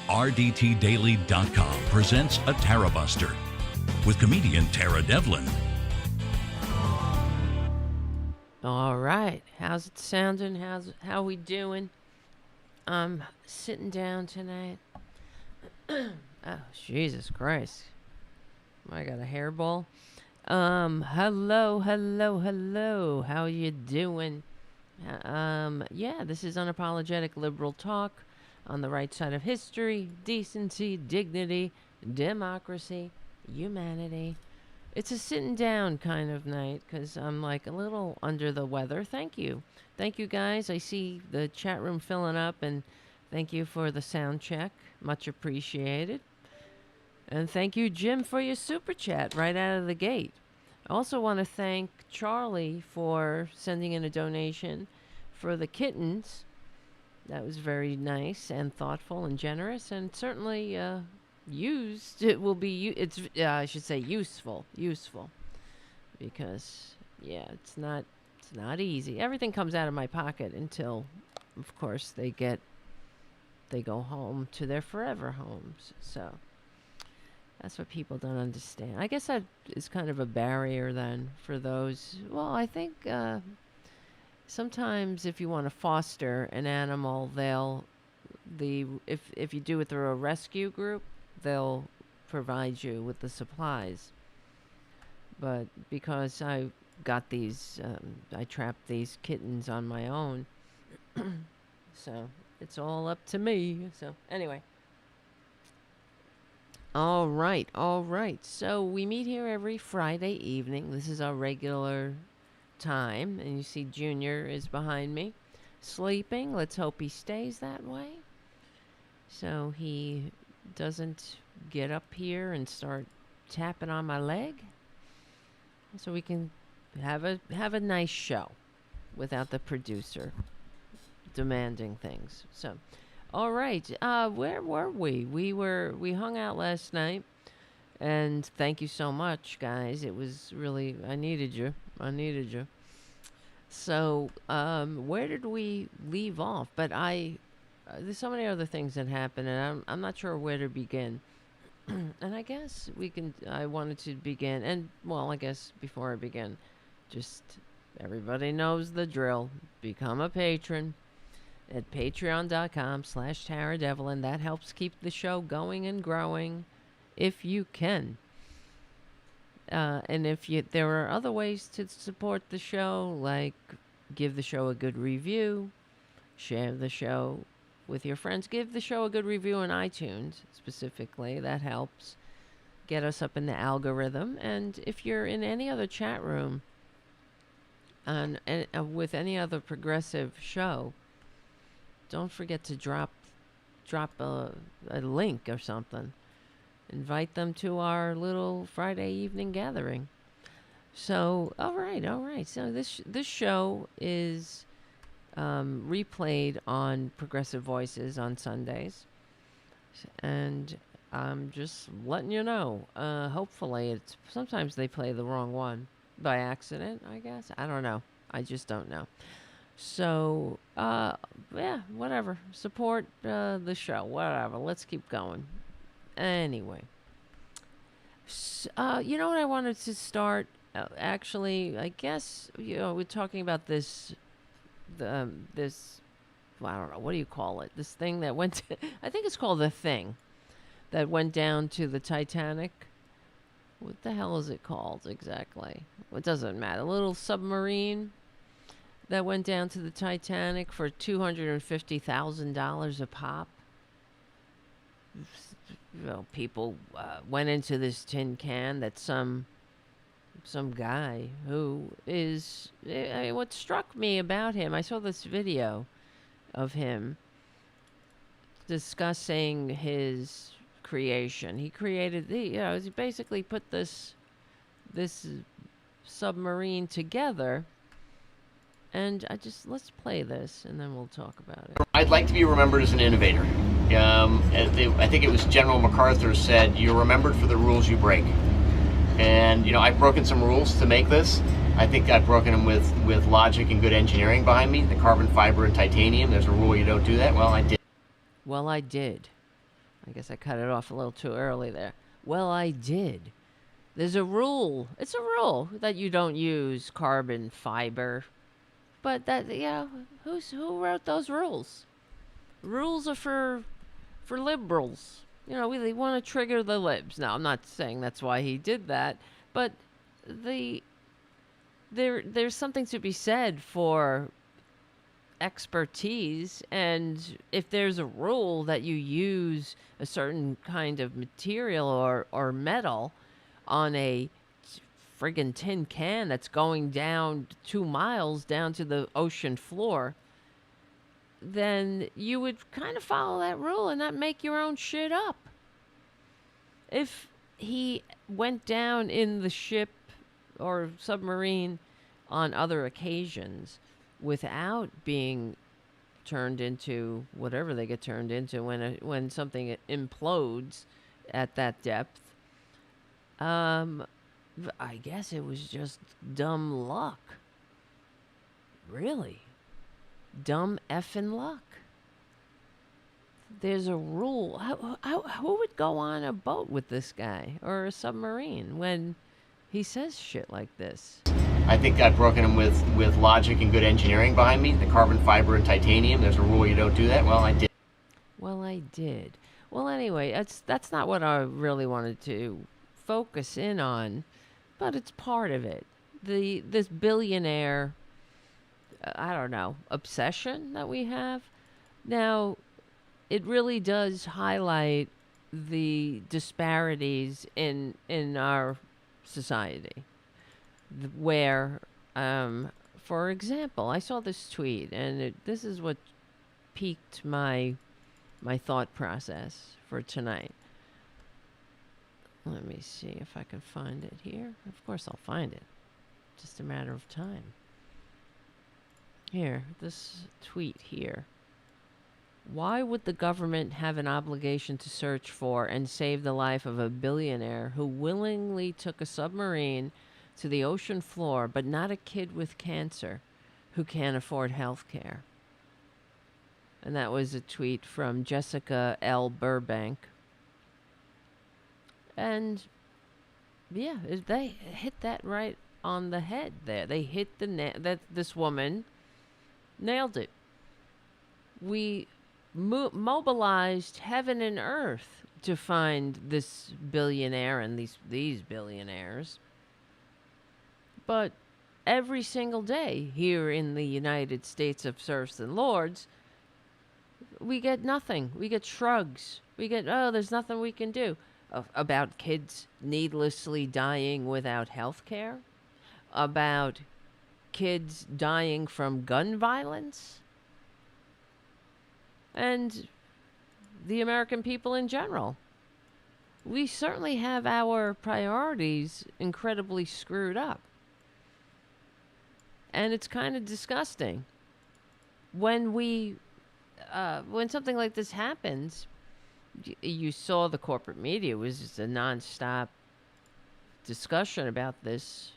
RDTDaily.com presents a Tarabuster with comedian Tara Devlin. All right, how's it sounding? How we doing? I'm sitting down tonight. Oh, Jesus Christ! I got a hairball. Hello. How you doing? Yeah, this is Unapologetic Liberal Talk on the right side of history, decency, dignity, democracy, humanity. It's a sitting down kind of night because I'm like a little under the weather. Thank you. Thank you, guys. I see the chat room filling up, and thank you for the sound check. Much appreciated. And thank you, Jim, for your super chat right out of the gate. I also want to thank Charlie for sending in a donation for the kittens. That was very nice and thoughtful and generous, and certainly used. It will be. I should say useful, because it's not easy. Everything comes out of my pocket until, of course, they go home to their forever homes. So that's what people don't understand. I guess that is kind of a barrier then for those. Well, I think sometimes if you want to foster an animal, if you do it through a rescue group, they'll provide you with the supplies. But because I got these, I trapped these kittens on my own, so it's all up to me. So anyway. All right. So we meet here every Friday evening. This is our regular time, and you see Junior is behind me sleeping. Let's hope he stays that way so he doesn't get up here and start tapping on my leg, so we can have a nice show without the producer demanding things. So all right, where were we? We hung out last night, and thank you so much, guys. It was really, I needed you. So, where did we leave off? But there's so many other things that happened, and I'm not sure where to begin. And I guess I wanted to begin, and well, I guess before I begin, just everybody knows the drill. Become a patron at patreon.com/Tara Devlin. That helps keep the show going and growing, if you can. And there are other ways to support the show, like give the show a good review, share the show with your friends, give the show a good review on iTunes specifically. That helps get us up in the algorithm. And if you're in any other chat room and with any other progressive show, don't forget to drop a link or something. Invite them to our little Friday evening gathering. So, all right. So this show is replayed on Progressive Voices on Sundays, and I'm just letting you know. Hopefully, sometimes they play the wrong one by accident. I guess I don't know. I just don't know. So, whatever. Support the show. Whatever. Let's keep going. Anyway, you know what I wanted to start? Actually, I guess we're talking about this. Well, I don't know, what do you call it? This thing that went. I think it's called The Thing, that went down to the Titanic. What the hell is it called exactly? It doesn't matter. A little submarine that went down to the Titanic for $250,000 a pop. People went into this tin can that some guy who is... what struck me about him, I saw this video of him discussing his creation. He created he basically put this submarine together. And let's play this, and then we'll talk about it. I'd like to be remembered as an innovator. I think it was General MacArthur said, "You're remembered for the rules you break." And I've broken some rules to make this. I think I've broken them with logic and good engineering behind me. The carbon fiber and titanium. There's a rule you don't do that. Well, I did. I I guess I cut it off a little too early there. Well, I did. There's a rule. It's a rule that you don't use carbon fiber. But that, who wrote those rules? Rules are for liberals. They want to trigger the libs. Now, I'm not saying that's why he did that, but there's something to be said for expertise, and if there's a rule that you use a certain kind of material or metal on a friggin' tin can that's going down 2 miles down to the ocean floor, then you would kind of follow that rule and not make your own shit up. If he went down in the ship or submarine on other occasions without being turned into whatever they get turned into when something implodes at that depth, I guess it was just dumb luck. Really. Dumb effing luck. There's a rule. Who would go on a boat with this guy or a submarine when he says shit like this? I think I've broken him with logic and good engineering behind me. The carbon fiber and titanium, there's a rule you don't do that. Well, I did. Well, anyway, that's not what I really wanted to focus in on, but it's part of it. This billionaire, I don't know, obsession that we have. Now, it really does highlight the disparities in our society, where, for example, I saw this tweet, and this is what piqued my thought process for tonight. Let me see if I can find it here. Of course I'll find it. Just a matter of time. Here, this tweet here. Why would the government have an obligation to search for and save the life of a billionaire who willingly took a submarine to the ocean floor, but not a kid with cancer who can't afford health care? And that was a tweet from Jessica L. Burbank. And yeah, they hit that right on the head there. They hit that this woman nailed it. We mobilized heaven and earth to find this billionaire and these billionaires. But every single day here in the United States of serfs and lords, we get nothing. We get shrugs. We get, there's nothing we can do. About kids needlessly dying without health care, about kids dying from gun violence, and the American people in general. We certainly have our priorities incredibly screwed up. And it's kind of disgusting. When something like this happens, you saw the corporate media was just a nonstop discussion about this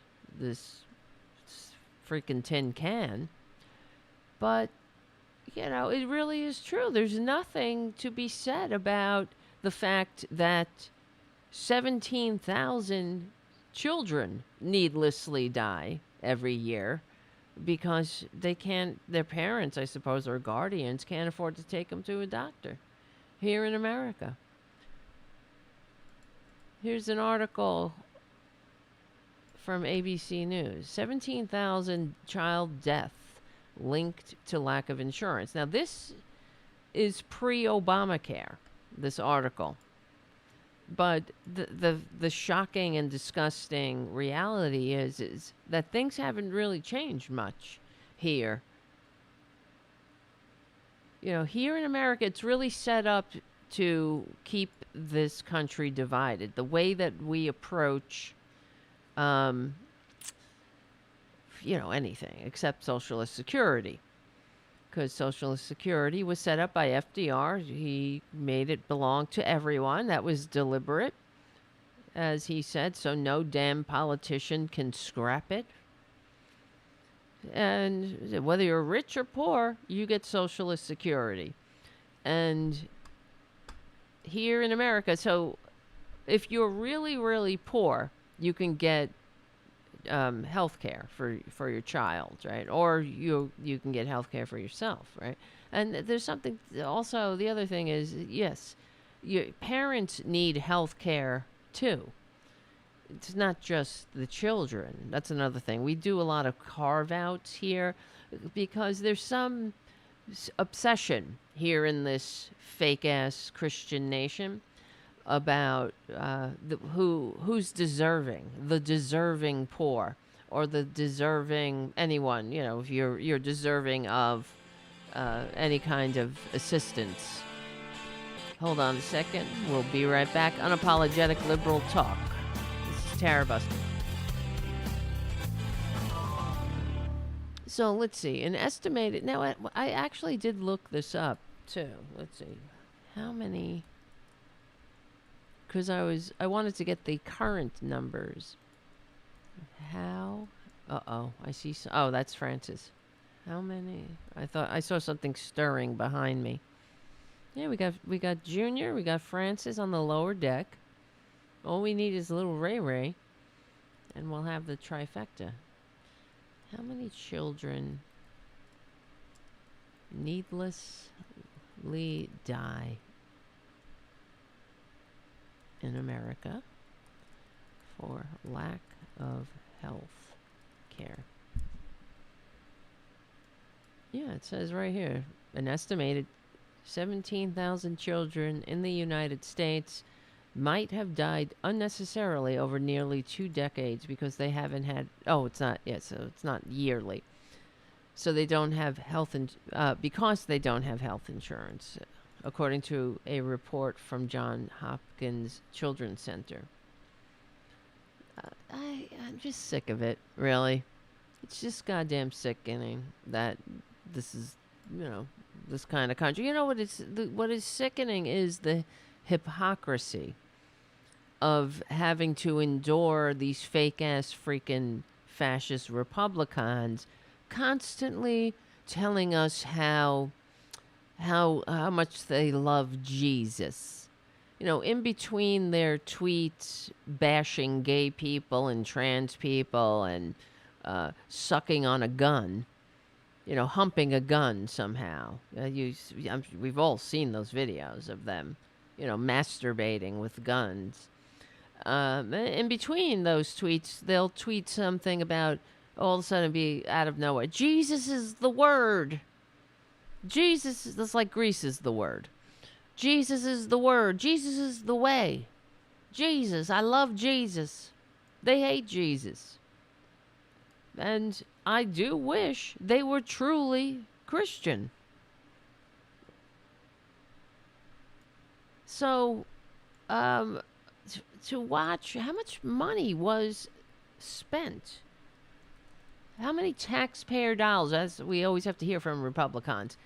freaking tin can. But, it really is true. There's nothing to be said about the fact that 17,000 children needlessly die every year because their parents, I suppose, or guardians can't afford to take them to a doctor here in America. Here's an article from ABC News. 17,000 child death linked to lack of insurance. Now, this is pre-Obamacare, this article. But the shocking and disgusting reality is that things haven't really changed much here. Here in America, it's really set up to keep this country divided. The way that we approach, anything except Socialist Security. Because Socialist Security was set up by FDR. He made it belong to everyone. That was deliberate, as he said, so no damn politician can scrap it. And whether you're rich or poor, you get Socialist Security. And here in America, so if you're really, really poor, you can get health care for your child, right? Or you can get health care for yourself, right? And there's something also. The other thing is, yes, your parents need health care too. It's not just the children. That's another thing. We do a lot of carve outs here because there's some obsession here in this fake ass Christian nation about who's deserving, the deserving poor, or the deserving anyone. You know, if you're deserving of any kind of assistance. Hold on a second. We'll be right back. Unapologetic liberal talk. This is Tarabuster. So let's see. An estimated. Now I actually did look this up too. Let's see. How many? Because I wanted to get the current numbers. How? I see. Oh, that's Francis. How many? I thought I saw something stirring behind me. Yeah, we got Junior, we got Francis on the lower deck. All we need is little Ray, and we'll have the trifecta. How many children needlessly die in America for lack of health care? Yeah, it says right here, an estimated 17,000 children in the United States might have died unnecessarily over nearly 2 decades because they haven't had, so it's not yearly. So they don't have because they don't have health insurance, according to a report from Johns Hopkins Children's Center. I'm just sick of it, really. It's just goddamn sickening that this is, this kind of country. You know what is sickening is the hypocrisy of having to endure these fake ass freaking fascist Republicans constantly telling us how much they love Jesus. In between their tweets bashing gay people and trans people and sucking on a gun, humping a gun somehow. We've all seen those videos of them, masturbating with guns. In between those tweets, they'll tweet something about, all of a sudden be out of nowhere, Jesus is the word. That's like Greece is the word. Jesus is the word. Jesus is the way. Jesus, I love Jesus. They hate Jesus. And I do wish they were truly Christian. So, to watch how much money was spent. How many taxpayer dollars, as we always have to hear from Republicans,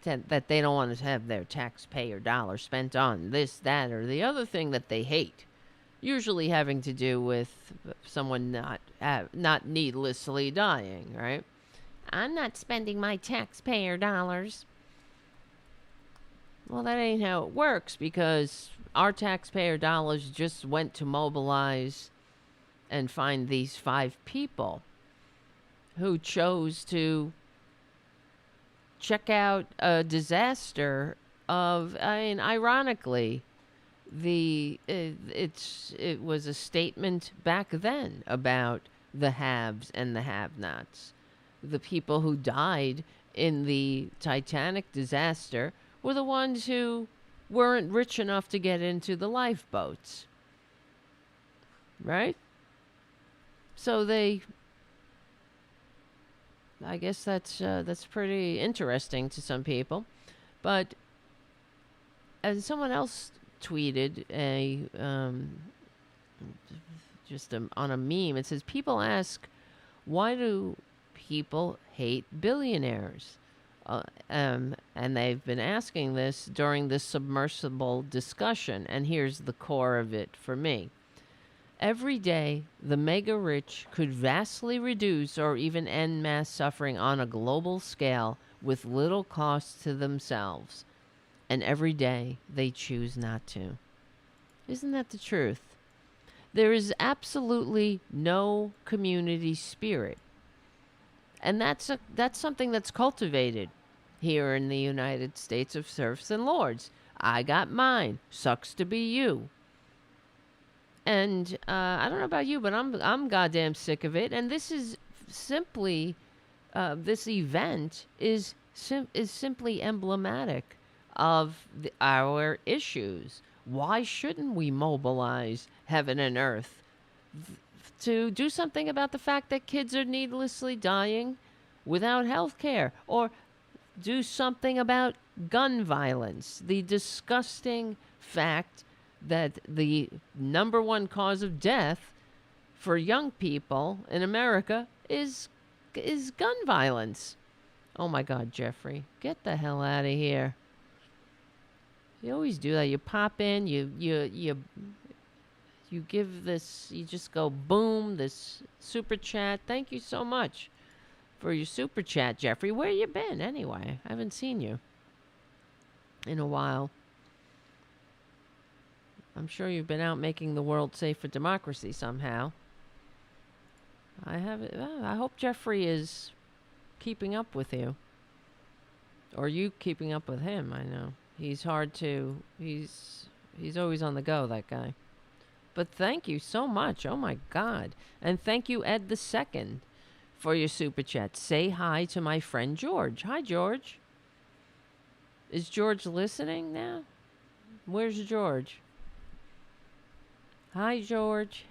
that they don't want to have their taxpayer dollars spent on this, that, or the other thing that they hate. Usually having to do with someone not needlessly dying, right? I'm not spending my taxpayer dollars. Well, that ain't how it works, because our taxpayer dollars just went to mobilize and find these 5 people who chose to check out a disaster of, ironically, it was a statement back then about the haves and the have-nots. The people who died in the Titanic disaster were the ones who weren't rich enough to get into the lifeboats, right? So I guess that's pretty interesting to some people, but as someone else tweeted on a meme, it says, people ask, why do people hate billionaires? And they've been asking this during this submersible discussion, and here's the core of it for me. Every day, the mega rich could vastly reduce or even end mass suffering on a global scale with little cost to themselves. and every day they choose not to. Isn't that the truth? There is absolutely no community spirit. And that's something that's cultivated here in the United States of serfs and lords. I got mine. Sucks to be you. And I don't know about you, but I'm goddamn sick of it. And this is simply, this event is simply emblematic of our issues. Why shouldn't we mobilize heaven and earth to do something about the fact that kids are needlessly dying without health care? Or do something about gun violence, the disgusting fact that the number one cause of death for young people in America is gun violence. Oh my God, Jeffrey, get the hell out of here. You always do that. You pop in, you give this, you just go boom, this super chat. Thank you so much for your super chat, Jeffrey. Where you been anyway? I haven't seen you in a while. I'm sure you've been out making the world safe for democracy somehow. I hope Jeffrey is keeping up with you. Or you keeping up with him, I know. He's hard to, he's always on the go, that guy. But thank you so much. Oh my God. And thank you, Ed the Second, for your super chat. Say hi to my friend George. Hi, George. Is George listening now? Where's George? Hi, George.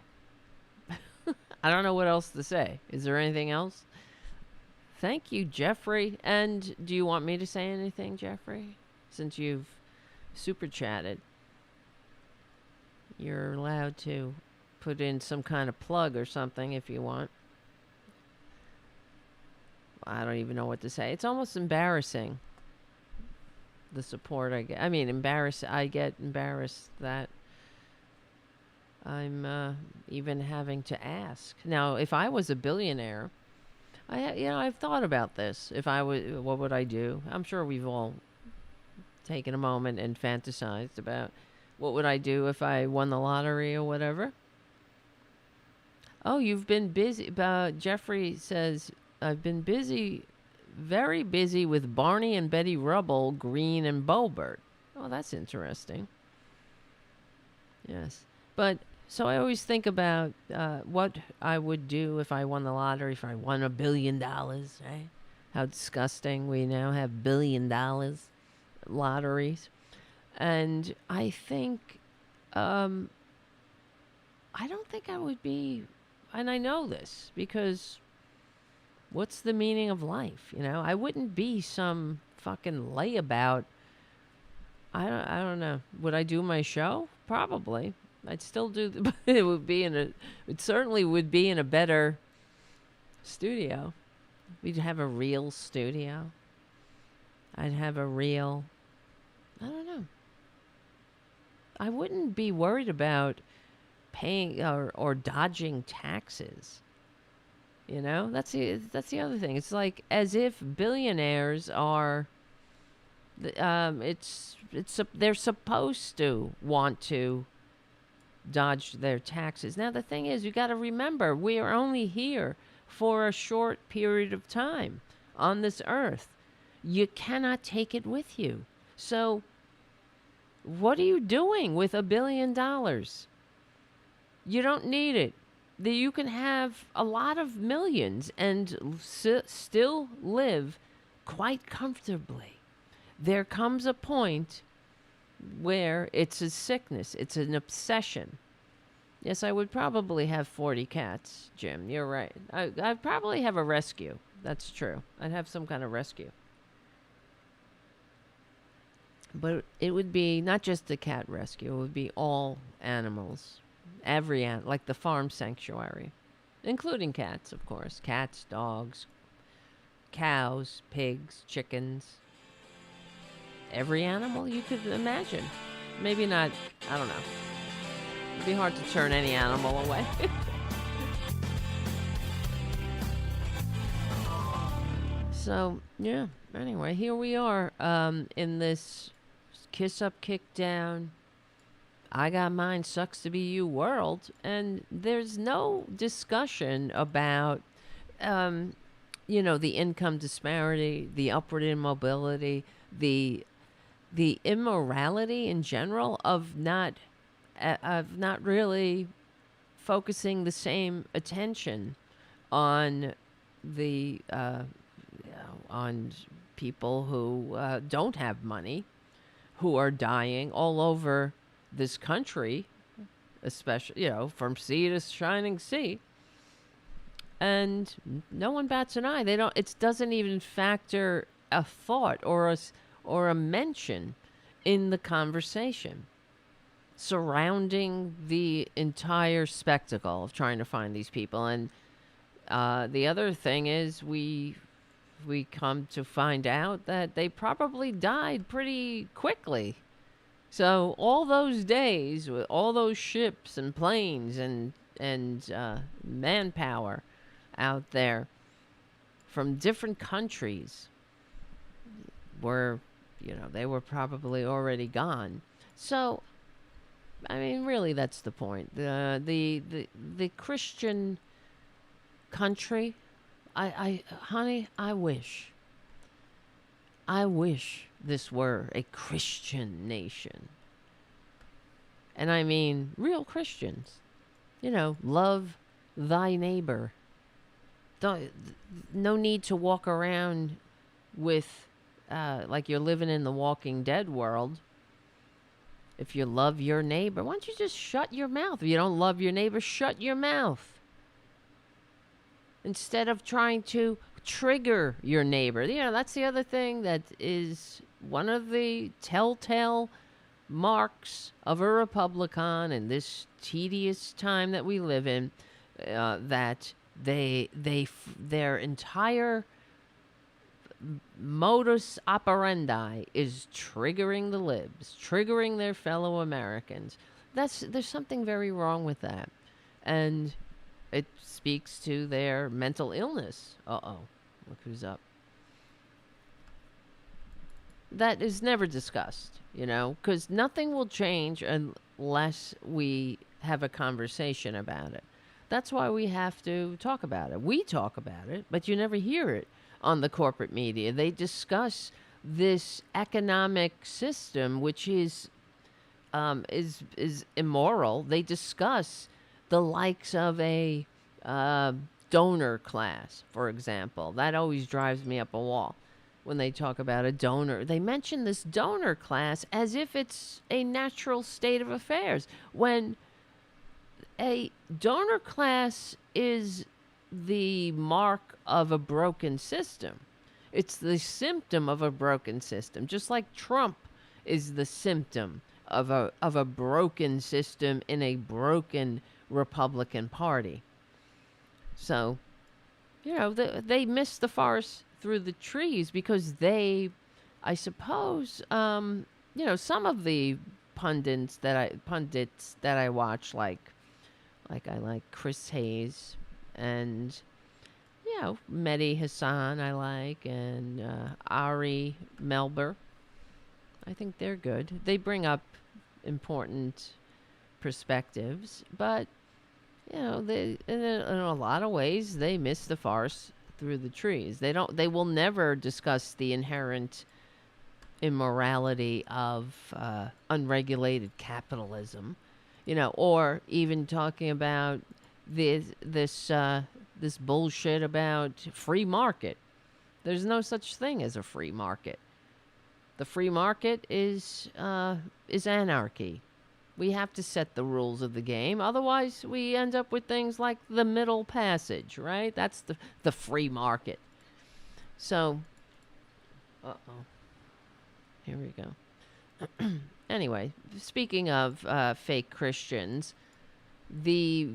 I don't know what else to say. Is there anything else? Thank you, Jeffrey. And do you want me to say anything, Jeffrey? Since you've super chatted, you're allowed to put in some kind of plug or something if you want. I don't even know what to say. It's almost embarrassing, the support I get. I mean, I get embarrassed that I'm even having to ask. Now, if I was a billionaire, I've thought about this. If I was, what would I do? I'm sure we've all taken a moment and fantasized about what would I do if I won the lottery or whatever. Oh, you've been busy. Jeffrey says, I've been busy, very busy with Barney and Betty Rubble, Green and Bobert. Oh, that's interesting. Yes. But so I always think about what I would do if I won the lottery, if I won $1 billion, right? How disgusting. We now have $1 billion lotteries. And I think, I don't think I would be, and I know this because what's the meaning of life? You know, I wouldn't be some fucking layabout. I don't know. Would I do my show? Probably. I'd still do, but it certainly would be in a better studio. We'd have a real studio. I'd have a real, I don't know. I wouldn't be worried about paying or dodging taxes. You know, that's the other thing. It's like as if billionaires are, they're supposed to want to dodge their taxes. Now the thing is, you got to remember, we are only here for a short period of time on this earth. You cannot take it with you. So what are you doing with $1 billion? You don't need it. You can have a lot of millions and still live quite comfortably. There comes a point where it's a sickness. It's an obsession. Yes, I would probably have 40 cats, Jim. You're right. I'd probably have a rescue. That's true. I'd have some kind of rescue. But it would be not just the cat rescue. It would be all animals. Every animal, like the farm sanctuary. Including cats, of course. Cats, dogs, cows, pigs, chickens. Every animal you could imagine. Maybe not, I don't know. It'd be hard to turn any animal away. So, yeah. Anyway, here we are in this kiss up, kick down, I got mine, sucks to be you world. And there's no discussion about, the income disparity, the upward immobility, the immorality in general of not really focusing the same attention on the on people who don't have money, who are dying all over this country, especially from sea to shining sea, and no one bats an eye. They don't. It doesn't even factor a thought or a mention in the conversation surrounding the entire spectacle of trying to find these people. And the other thing is we come to find out that they probably died pretty quickly. So all those days with all those ships and planes and manpower out there from different countries were, they were probably already gone. So, I mean, really, that's the point. The Christian country, honey, I wish this were a Christian nation. And I mean real Christians. Love thy neighbor. No need to walk around with like you're living in the Walking Dead world. If you love your neighbor, why don't you just shut your mouth? If you don't love your neighbor, shut your mouth. Instead of trying to trigger your neighbor. That's the other thing that is one of the telltale marks of a Republican in this tedious time that we live in, that their entire modus operandi is triggering the libs, triggering their fellow Americans. There's something very wrong with that. And it speaks to their mental illness. Uh-oh. Look who's up. That is never discussed, because nothing will change unless we have a conversation about it. That's why we have to talk about it. We talk about it, but you never hear it on the corporate media. They discuss this economic system, which is immoral. They discuss the likes of a donor class, for example. That always drives me up a wall when they talk about a donor. They mention this donor class as if it's a natural state of affairs, when a donor class is the mark of a broken system. It's the symptom of a broken system, just like Trump is the symptom of a broken system in a broken Republican Party. So, they miss the forest through the trees because they, I suppose, some of the pundits that I watch, like I like Chris Hayes and Mehdi Hassan I like, and Ari Melber. I think they're good. They bring up important perspectives, but they, in a lot of ways, they miss the forest through the trees. They will never discuss the inherent immorality of unregulated capitalism, or even talking about this bullshit about free market. There's no such thing as a free market. The free market is anarchy. We have to set the rules of the game. Otherwise, we end up with things like the Middle Passage, right? That's the free market. So, here we go. Anyway, speaking of fake Christians, the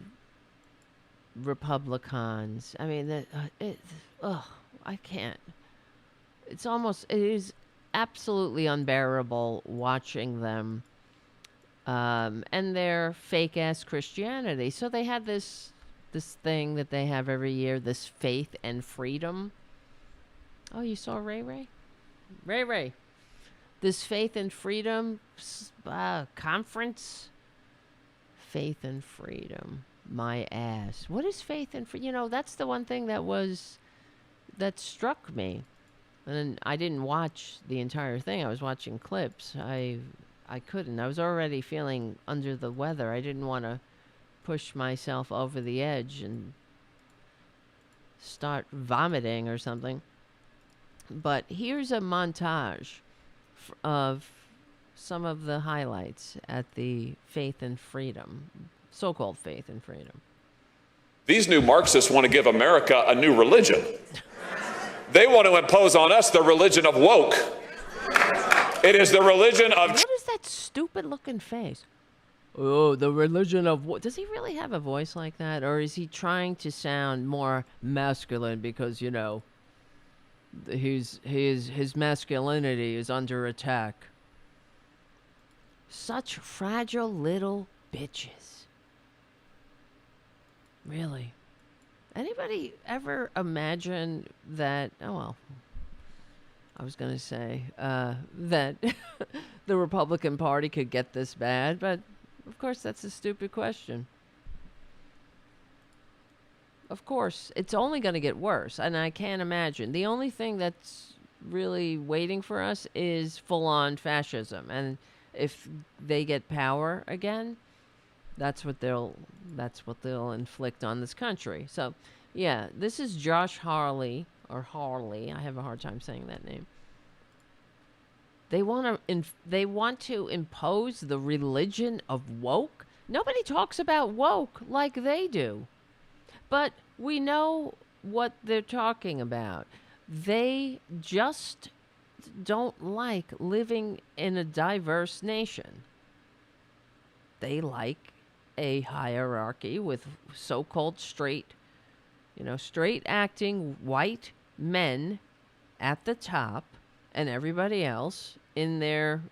Republicans, I mean, I can't. It is absolutely unbearable watching them and their fake ass Christianity. So they had this thing that they have every year, this faith and freedom. Oh, you saw Ray Ray? Ray Ray. this Faith and Freedom conference. Faith and Freedom. My ass. What is Faith and Freedom? You know, that's the one thing that struck me. And I didn't watch the entire thing. I was watching clips. I couldn't. I was already feeling under the weather. I didn't want to push myself over the edge and start vomiting or something. But here's a montage of some of the highlights at the Faith and Freedom, so-called Faith and Freedom. These new Marxists want to give America a new religion. They want to impose on us the religion of woke. It is the religion of... What is that stupid-looking face? Oh, the religion of what? Does he really have a voice like that? Or is he trying to sound more masculine because, you know, his masculinity is under attack? Such fragile little bitches. Really. Anybody ever imagine that, oh well, I was going to say that the Republican Party could get this bad, but of course that's a stupid question. Of course, it's only going to get worse, and I can't imagine. The only thing that's really waiting for us is full-on fascism, and if they get power again, that's what they'll inflict on this country. So, yeah, this is Josh Hawley, or Hawley. I have a hard time saying that name. They want to impose the religion of woke. Nobody talks about woke like they do. But we know what they're talking about. They just don't like living in a diverse nation. They like a hierarchy with so-called straight acting white men at the top and everybody else in their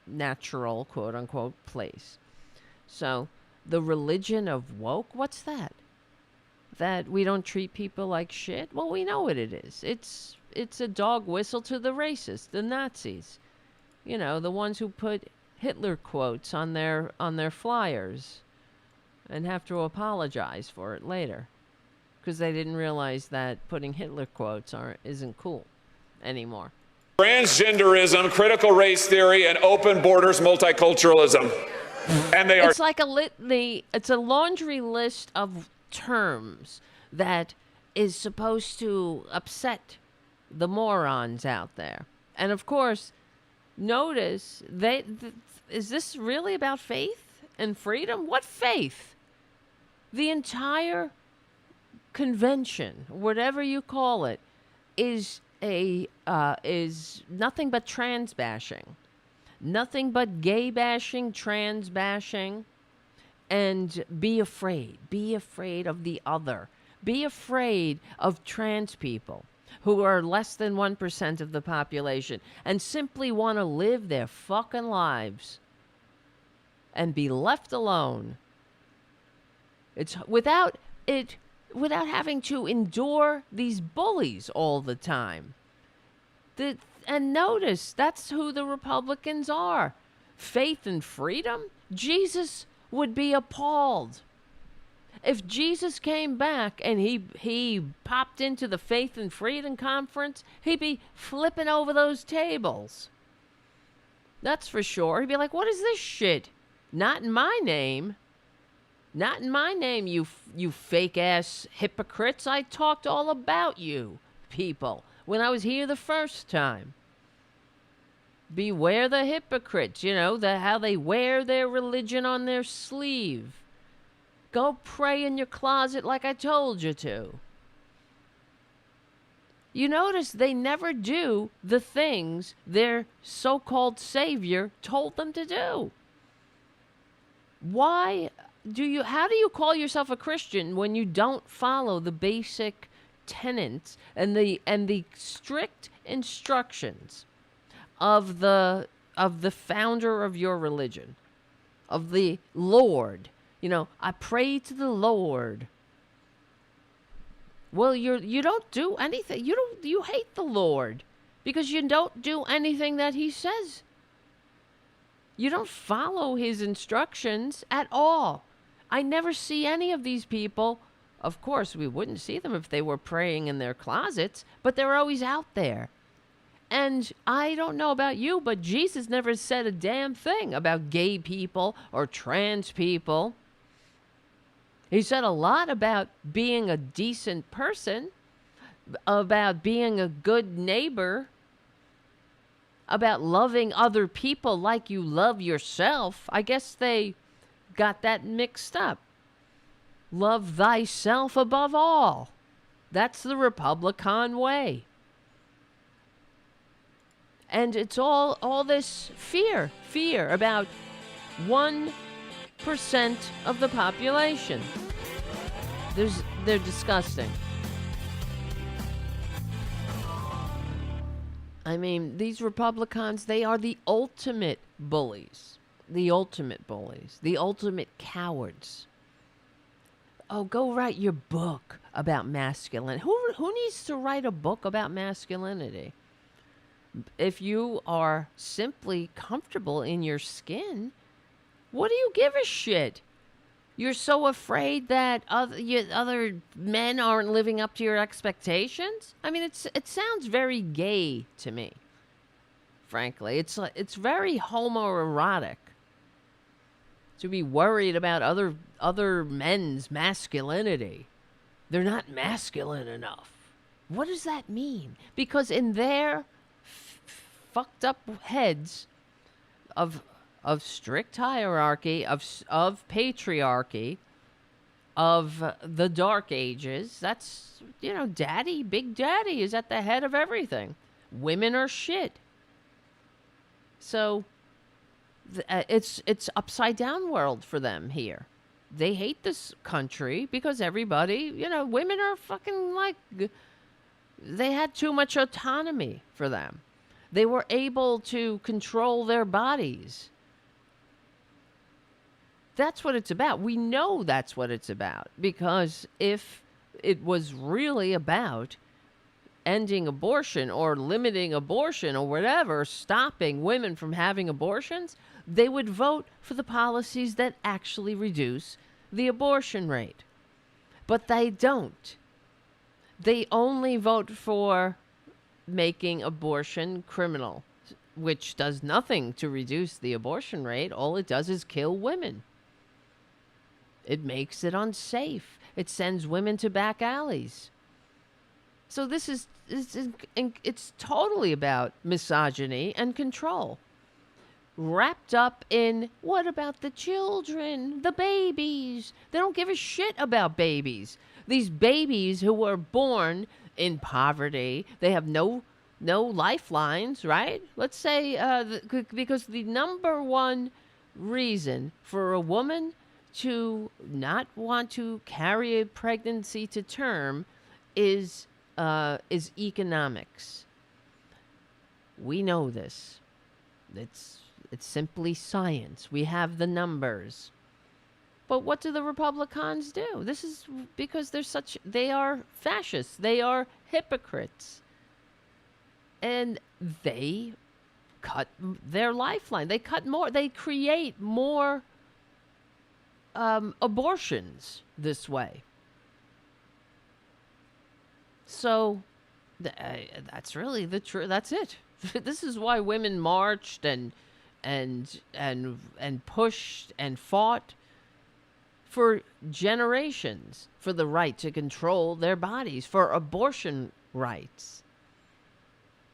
natural quote unquote place. So the religion of woke, what's that? That we don't treat people like shit? Well, we know what it is. It's a dog whistle to the racists, the Nazis. You know, the ones who put Hitler quotes on their flyers and have to apologize for it later because they didn't realize that putting Hitler quotes isn't cool anymore. Transgenderism, critical race theory, and open borders multiculturalism. And they are... It's like a litany. It's a laundry list of terms that is supposed to upset the morons out there. And of course, notice is this really about faith and freedom? What faith? The entire convention, whatever you call it, is nothing but trans bashing, nothing but gay bashing, trans bashing, and be afraid of the other, be afraid of trans people who are less than 1% of the population and simply want to live their fucking lives and be left alone. It's without having to endure these bullies all the time. And notice, that's who the Republicans are. Faith and freedom? Jesus would be appalled. If Jesus came back and he popped into the Faith and Freedom Conference, he'd be flipping over those tables. That's for sure. He'd be like, what is this shit? Not in my name. Not in my name, you fake-ass hypocrites. I talked all about you people when I was here the first time. Beware the hypocrites, you know, how they wear their religion on their sleeve. Go pray in your closet like I told you to. You notice they never do the things their so-called savior told them to do. How do you call yourself a Christian when you don't follow the basic tenets and the strict instructions of the founder of your religion, of the Lord? You know, I pray to the Lord. Well, you don't do anything. You hate the Lord. because you don't do anything that he says. You don't follow his instructions at all. I never see any of these people. Of course, we wouldn't see them if they were praying in their closets, but they're always out there. And I don't know about you, but Jesus never said a damn thing about gay people or trans people. He said a lot about being a decent person, about being a good neighbor, about loving other people like you love yourself. I guess they got that mixed up. Love thyself above all. That's the Republican way. And it's all this fear about 1% of the population. They're disgusting. I mean, these Republicans, they are the ultimate bullies. The ultimate bullies. The ultimate cowards. Oh, go write your book about masculinity. Who needs to write a book about masculinity? If you are simply comfortable in your skin, what do you give a shit? You're so afraid that other men aren't living up to your expectations? I mean, it sounds very gay to me, frankly. It's very homoerotic to be worried about other men's masculinity. They're not masculine enough. What does that mean? Because in their fucked up heads of strict hierarchy, of patriarchy, of the Dark Ages, that's, Daddy, Big Daddy is at the head of everything. Women are shit. So it's upside down world for them here. They hate this country because everybody, women are fucking like, they had too much autonomy for them. They were able to control their bodies. That's what it's about. We know that's what it's about. Because if it was really about ending abortion or limiting abortion or whatever, stopping women from having abortions, they would vote for the policies that actually reduce the abortion rate. But they don't. They only vote for making abortion criminal, which does nothing to reduce the abortion rate. All it does is kill women. It makes it unsafe. It sends women to back alleys. So this is it's totally about misogyny and control, wrapped up in what about the children, the babies? They don't give a shit about babies. These babies who were born in poverty, they have no lifelines, right? Let's say because the number one reason for a woman to not want to carry a pregnancy to term is economics. We know this. It's simply science. We have the numbers. But what do the Republicans do? This is because they are fascists. They are hypocrites. And they cut their lifeline. They cut more. They create more abortions this way. So that's really the truth. That's it. This is why women marched and pushed and fought for generations for the right to control their bodies, for abortion rights.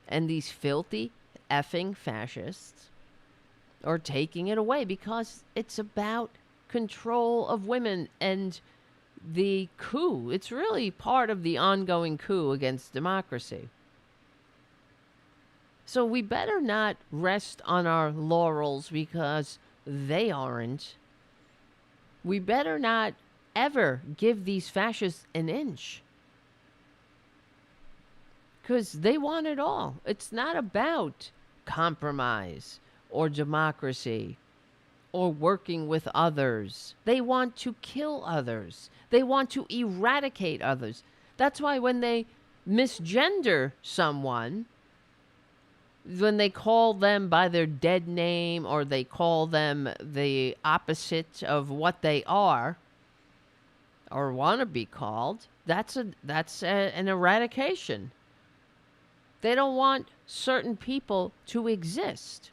And these filthy effing fascists are taking it away because it's about control of women and the coup. It's really part of the ongoing coup against democracy. So we better not rest on our laurels because they aren't. We better not ever give these fascists an inch. Because they want it all. It's not about compromise or democracy or working with others. They want to kill others. They want to eradicate others. That's why when they misgender someone, when they call them by their dead name or they call them the opposite of what they are or want to be called, that's an eradication. They don't want certain people to exist.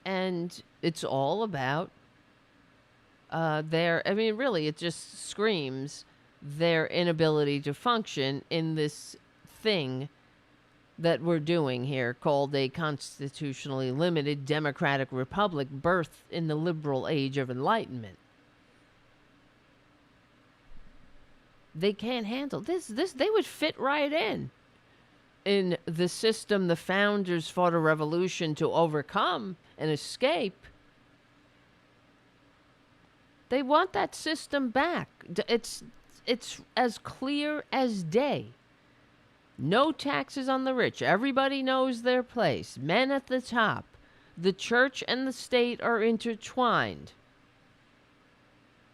And it's all about really, it just screams their inability to function in this thing that we're doing here called a constitutionally limited democratic republic birthed in the liberal age of enlightenment. They can't handle this. They would fit right in the system the founders fought a revolution to overcome and escape. They want that system back. It's as clear as day. No taxes on the rich. Everybody knows their place. Men at the top. The church and the state are intertwined.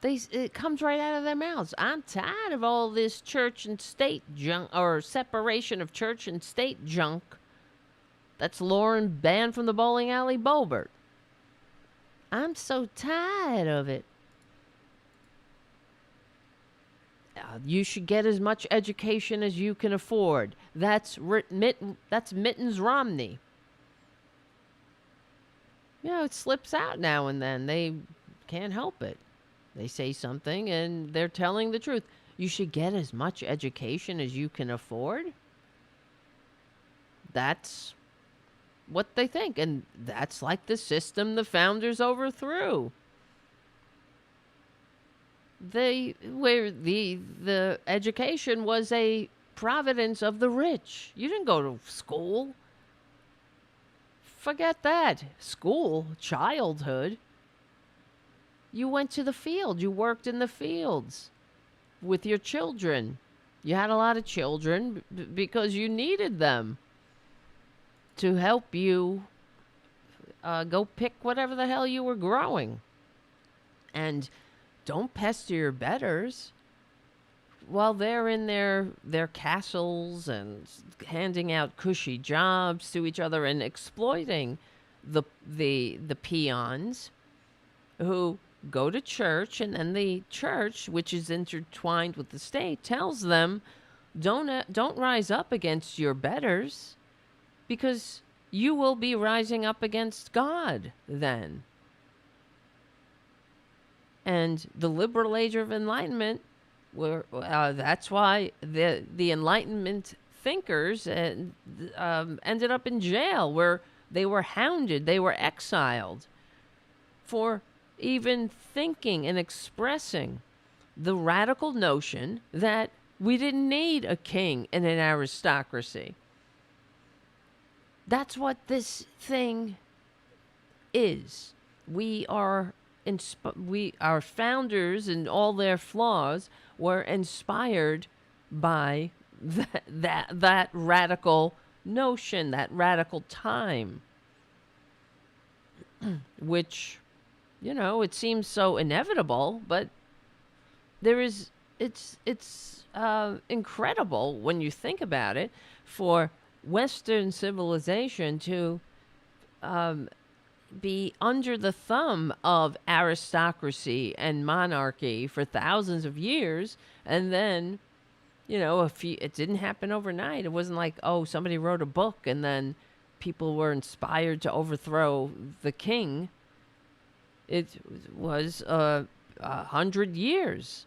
It comes right out of their mouths. I'm tired of all this church and state junk, or separation of church and state junk. That's Lauren banned from the bowling alley Bobert. I'm so tired of it. You should get as much education as you can afford. That's Mittens Romney. It slips out now and then. They can't help it. They say something and they're telling the truth. You should get as much education as you can afford. That's what they think. And that's like the system the founders overthrew. Where the education was a providence of the rich. You didn't go to school. Forget that. School, childhood. You went to the field. You worked in the fields with your children. You had a lot of children because you needed them to help you go pick whatever the hell you were growing. And don't pester your betters while they're in their castles and handing out cushy jobs to each other and exploiting the peons who go to church, and then the church, which is intertwined with the state, tells them don't rise up against your betters because you will be rising up against God then. And the liberal age of enlightenment, that's why the Enlightenment thinkers ended up in jail, where they were hounded, they were exiled for even thinking and expressing the radical notion that we didn't need a king and an aristocracy. That's what this thing is. Our founders and all their flaws were inspired by that radical notion, that radical time, which, it seems so inevitable, but it's incredible when you think about it for Western civilization to be under the thumb of aristocracy and monarchy for thousands of years, and then, it didn't happen overnight. It wasn't like, somebody wrote a book and then people were inspired to overthrow the king. It was 100 years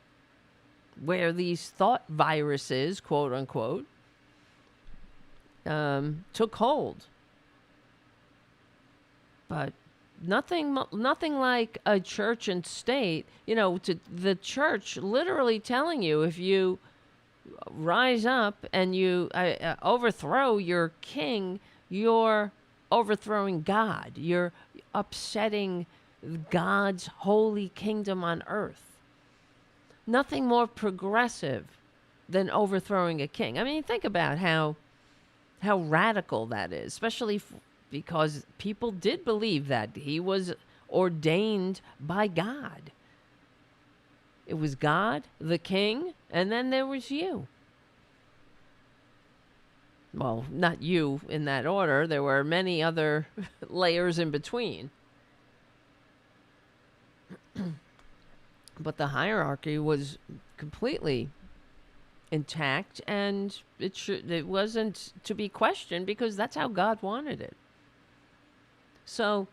where these thought viruses, quote unquote, took hold. But nothing like a church and state, to the church literally telling you, if you rise up and you overthrow your king, you're overthrowing God. You're upsetting God's holy kingdom on earth. Nothing more progressive than overthrowing a king. I mean, think about how radical that is, especially because people did believe that he was ordained by God. It was God, the king, and then there was you. Well, not you in that order. There were many other layers in between. But the hierarchy was completely intact, and it wasn't to be questioned because that's how God wanted it. So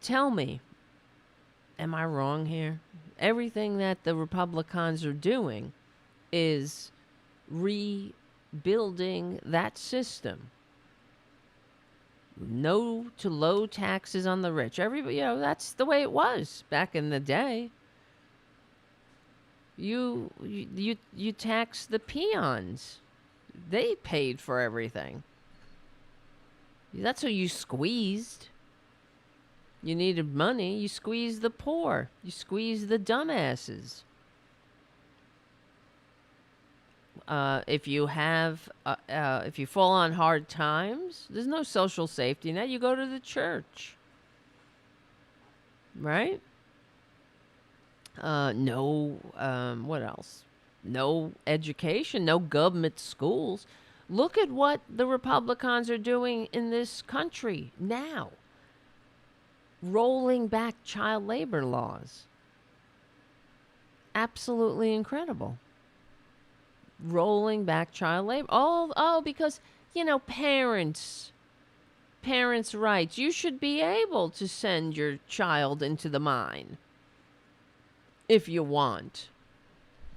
tell me, am I wrong here? Everything that the Republicans are doing is rebuilding that system. No to low taxes on the rich. Everybody, that's the way it was back in the day. You tax the peons. They paid for everything. That's who you squeezed. You needed money. You squeezed the poor. You squeezed the dumbasses. If you fall on hard times, there's no social safety net. You go to the church, right? What else? No education, no government schools. Look at what the Republicans are doing in this country now. Rolling back child labor laws. Absolutely incredible. Rolling back child labor. Oh, because, parents' rights. You should be able to send your child into the mine if you want.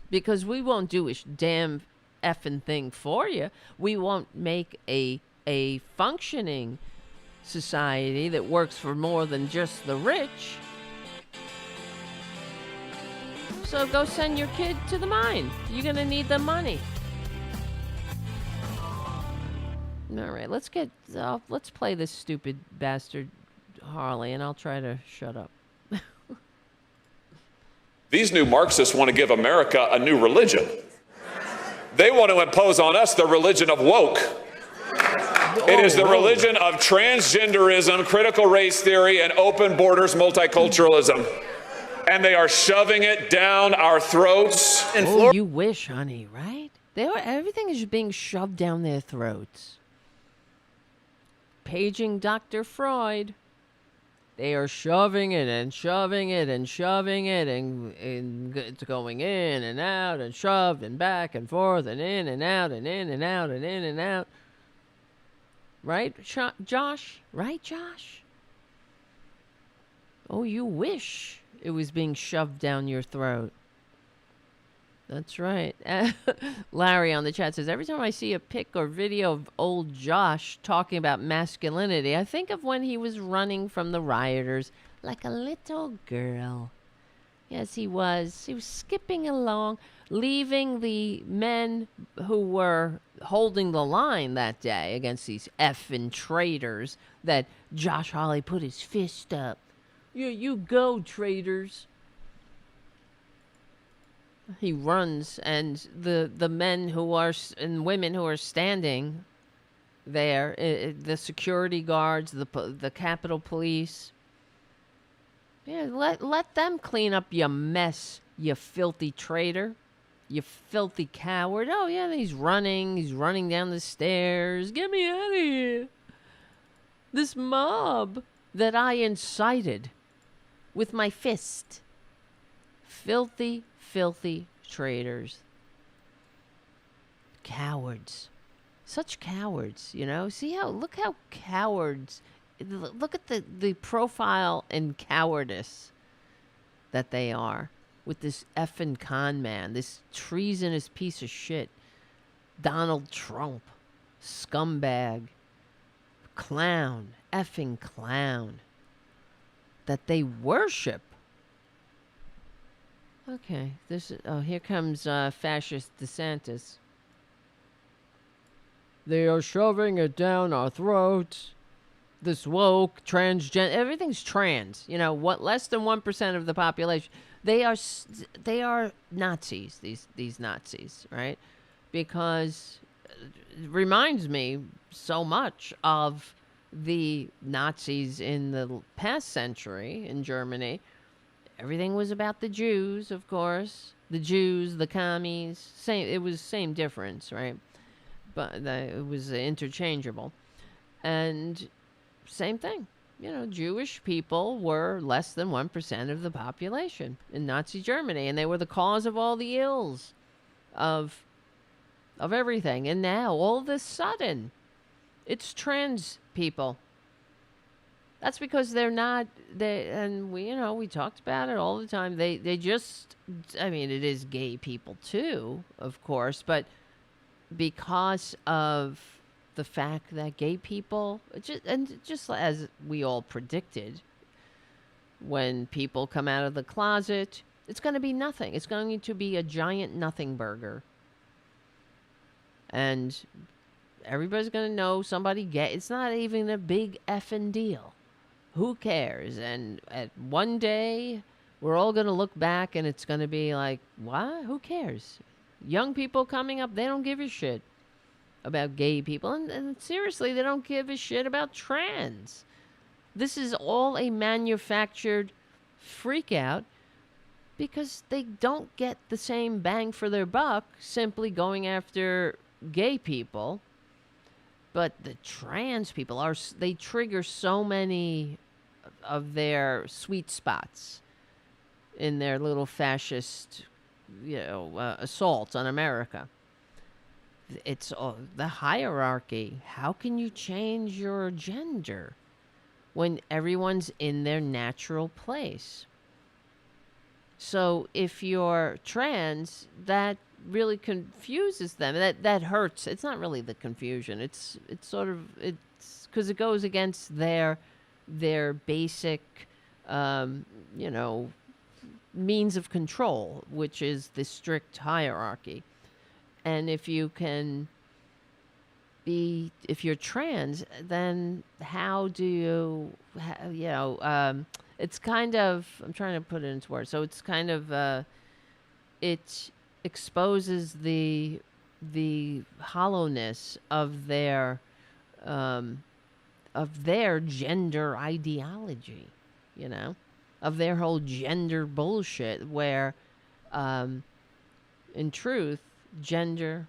Because we won't do a damn effing thing for you. We won't make a functioning society that works for more than just the rich. So go send your kid to the mine. You're going to need the money. All right, let's play this stupid bastard Hawley, and I'll try to shut up. These new Marxists want to give America a new religion. They want to impose on us the religion of woke. It is the religion of transgenderism, critical race theory, and open borders multiculturalism. And they are shoving it down our throats. Oh, you wish, honey, right? Everything is being shoved down their throats. Paging Dr. Freud. They are shoving it and shoving it and shoving it, and it's going in and out and shoved and back and forth and in and out and in and out and in and out. Right, Josh? Right, Josh? Oh, you wish it was being shoved down your throat. That's right. Larry on the chat says, every time I see a pic or video of old Josh talking about masculinity, I think of when he was running from the rioters like a little girl. Yes, he was. He was skipping along, leaving the men who were holding the line that day against these effing traitors that Josh Hawley put his fist up. You go, traitors. He runs, and the men who are and women who are standing there, the security guards, the Capitol Police. Yeah, let them clean up your mess, you filthy traitor, you filthy coward. Oh yeah, he's running down the stairs. Get me out of here. This mob that I incited with my fist. Filthy traitors. Cowards. Such cowards, look how cowards, look at the profile and cowardice that they are with this effing con man, this treasonous piece of shit, Donald Trump, scumbag, clown, effing clown, that they worship. Okay, here comes fascist DeSantis. They are shoving it down our throats. This woke, transgender, everything's trans. Less than 1% of the population. They are Nazis, these Nazis, right? Because it reminds me so much of the Nazis in the past century in Germany. Everything was about the Jews, of course. The Jews, the commies, it was same difference, right? but it was interchangeable. And same thing. You know, Jewish people were less than 1% of the population in Nazi Germany, and they were the cause of all the ills of everything. And now, all of a sudden, it's trans people. That's because they're not, and we, you know, we talked about it all the time. They just, I mean, it is gay people too, of course, but because of the fact that gay people, just as we all predicted, when people come out of the closet, it's going to be nothing. It's going to be a giant nothing burger. And everybody's going to know somebody gay. It's not even a big effing deal. Who cares? And at one day, we're all going to look back and it's going to be like, what? Who cares? Young people coming up, they don't give a shit about gay people. And seriously, they don't give a shit about trans. This is all a manufactured freak out because they don't get the same bang for their buck simply going after gay people. But the trans people they trigger so many of their sweet spots in their little fascist, assaults on America. It's the hierarchy. How can you change your gender when everyone's in their natural place? So if you're trans, that really confuses them. That hurts. It's not really the confusion. It's because it goes against their basic, means of control, which is the strict hierarchy. And if you're trans, then how do you, it's kind of, I'm trying to put it into words. So it's kind of, it exposes the hollowness of their gender ideology, of their whole gender bullshit, where in truth, gender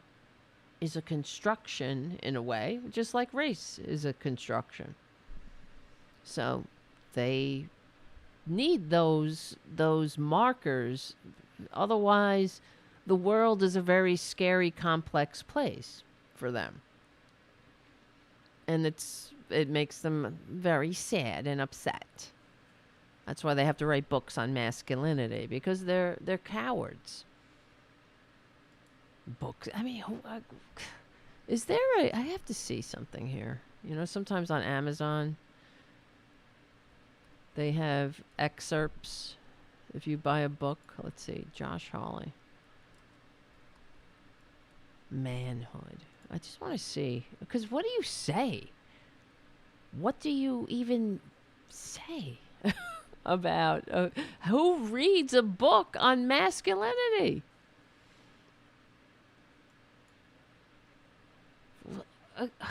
is a construction in a way, just like race is a construction. So they need those markers. Otherwise, the world is a very scary, complex place for them. And it makes them very sad and upset. That's why they have to write books on masculinity, because they're cowards. Books. I mean, is there I have to see something here. Sometimes on Amazon, they have excerpts. If you buy a book, let's see, Josh Hawley. Manhood. I just want to see, because what do you say? What do you even say about who reads a book on masculinity?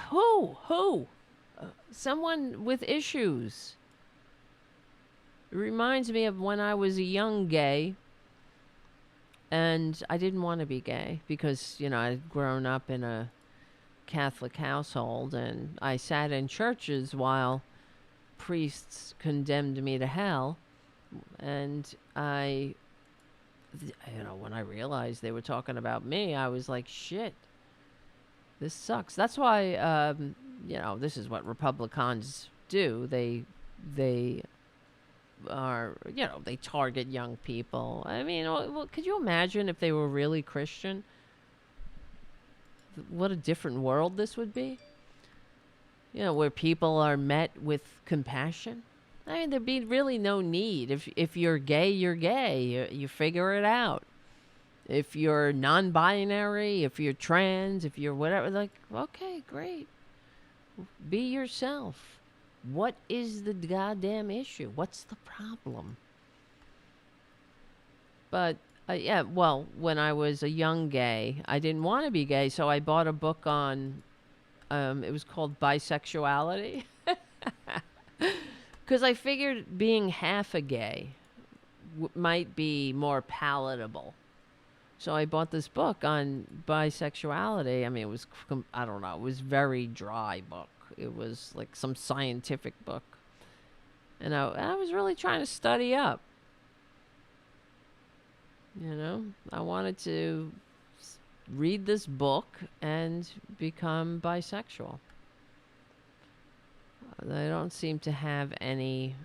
Who? Someone with issues. It reminds me of when I was a young gay, and I didn't want to be gay because, I'd grown up in a Catholic household, and I sat in churches while priests condemned me to hell. And when I realized they were talking about me, I was like, shit, this sucks. That's why, this is what Republicans do. They are, they target young people. I mean, could you imagine if they were really Christian? What a different world this would be. Where people are met with compassion. I mean, there'd be really no need. If you're gay, you're gay. You figure it out. If you're non-binary, if you're trans, if you're whatever, like, okay, great. Be yourself. What is the goddamn issue? What's the problem? But, when I was a young gay, I didn't want to be gay, so I bought a book on, it was called Bisexuality. Because I figured being half a gay might be more palatable So I bought this book on bisexuality. I mean, it was, I don't know, it was very dry book. It was like some scientific book. And I was really trying to study up. You know, I wanted to read this book and become bisexual. They don't seem to have any,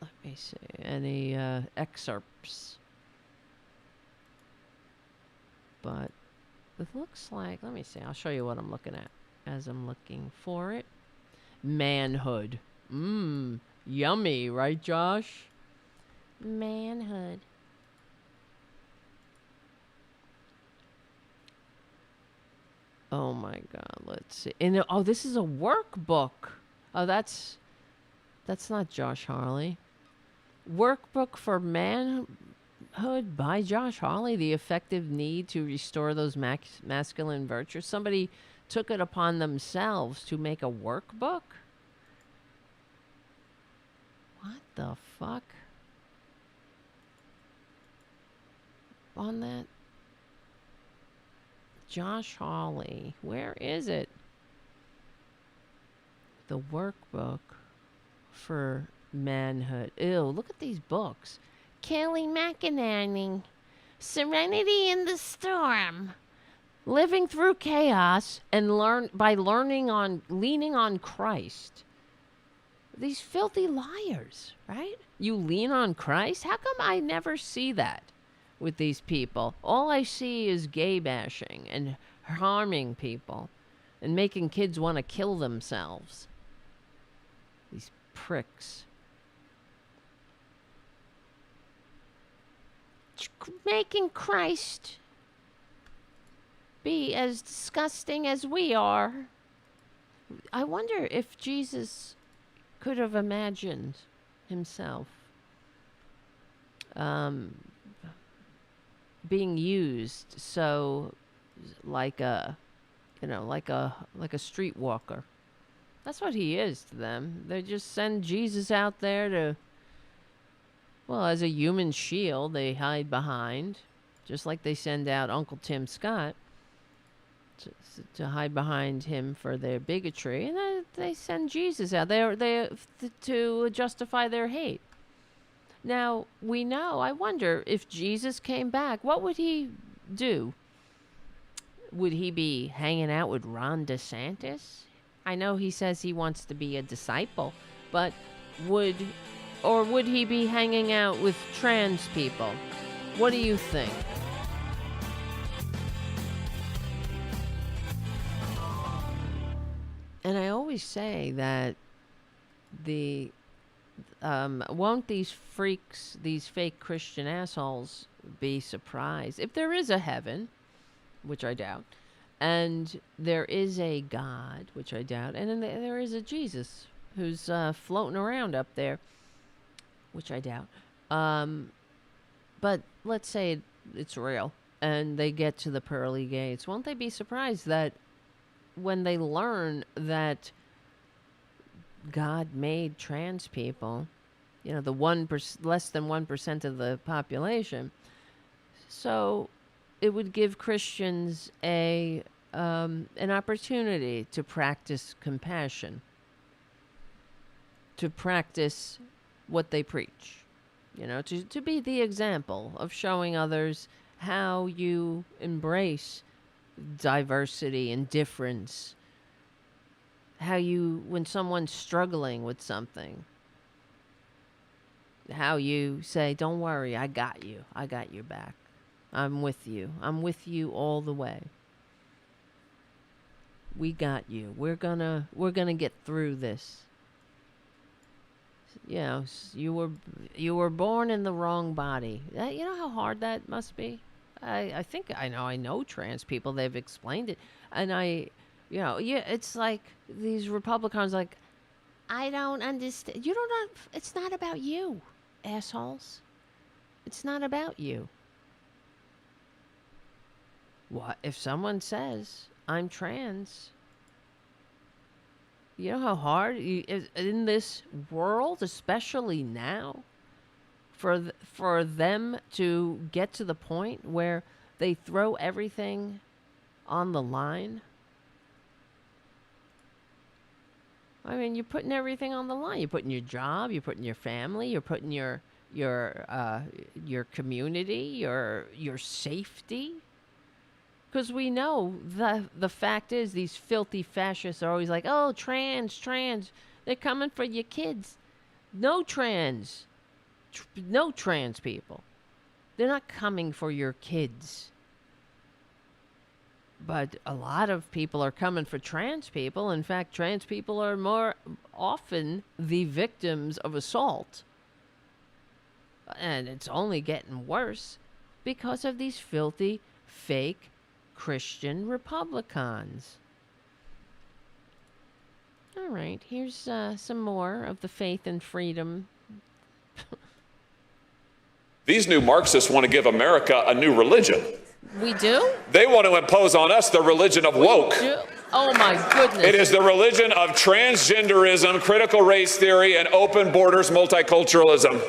let me see, any excerpts. But it looks like, let me see, I'll show you what I'm looking at as I'm looking for it. Manhood. Yummy, right, Josh? Manhood. Oh my God, let's see. And oh, this is a workbook. Oh, that's not Josh Hawley. Workbook for Manhood by Josh Hawley, the effective need to restore those masculine virtues. Somebody took it upon themselves to make a workbook? What the fuck? On that? Josh Hawley. Where is it? The workbook for manhood. Ew, look at these books. Kelly McInerney. Serenity in the Storm. Living through chaos and leaning on Christ. These filthy liars, right? You lean on Christ? How come I never see that with these people? All I see is gay bashing and harming people and making kids want to kill themselves. These pricks. Making Christ be as disgusting as we are. I wonder if Jesus could have imagined himself being used so like a streetwalker. That's what he is to them. They just send Jesus out there to, well, as a human shield they hide behind, just like they send out Uncle Tim Scott to hide behind him for their bigotry, and then they send Jesus out there to justify their hate. Now, we know, I wonder if Jesus came back, what would he do? Would he be hanging out with Ron DeSantis? I know he says he wants to be a disciple, but would he be hanging out with trans people? What do you think? And I always say that won't these freaks, these fake Christian assholes, be surprised if there is a heaven, which I doubt, and there is a God, which I doubt, and then there is a Jesus who's floating around up there, which I doubt. But let's say it's real, and they get to the pearly gates. Won't they be surprised that when they learn that God made trans people, you know, the less than 1% of the population, so it would give Christians an opportunity to practice compassion, to practice what they preach, you know, to be the example of showing others how you embrace diversity and difference. How you, when someone's struggling with something, how you say, don't worry, I got you. I got your back. I'm with you. I'm with you all the way. We got you. We're gonna get through this. You know, you were born in the wrong body. You know how hard that must be? I think I know trans people. They've explained it. And it's like these Republicans, like, I don't understand. It's not about you, assholes. It's not about you. What if someone says, I'm trans? You know how hard in this world, especially now, for them to get to the point where they throw everything on the line. I mean, you're putting everything on the line. You're putting your job, you're putting your family, you're putting your community, your safety. Because we know the fact is these filthy fascists are always like, oh, trans, they're coming for your kids. No trans people. They're not coming for your kids. But a lot of people are coming for trans people. In fact, trans people are more often the victims of assault. And it's only getting worse because of these filthy, fake Christian Republicans. All right, here's some more of the faith and freedom. These new Marxists want to give America a new religion. We do? They want to impose on us the religion of woke. Oh my goodness. It is the religion of transgenderism, critical race theory, and open borders multiculturalism.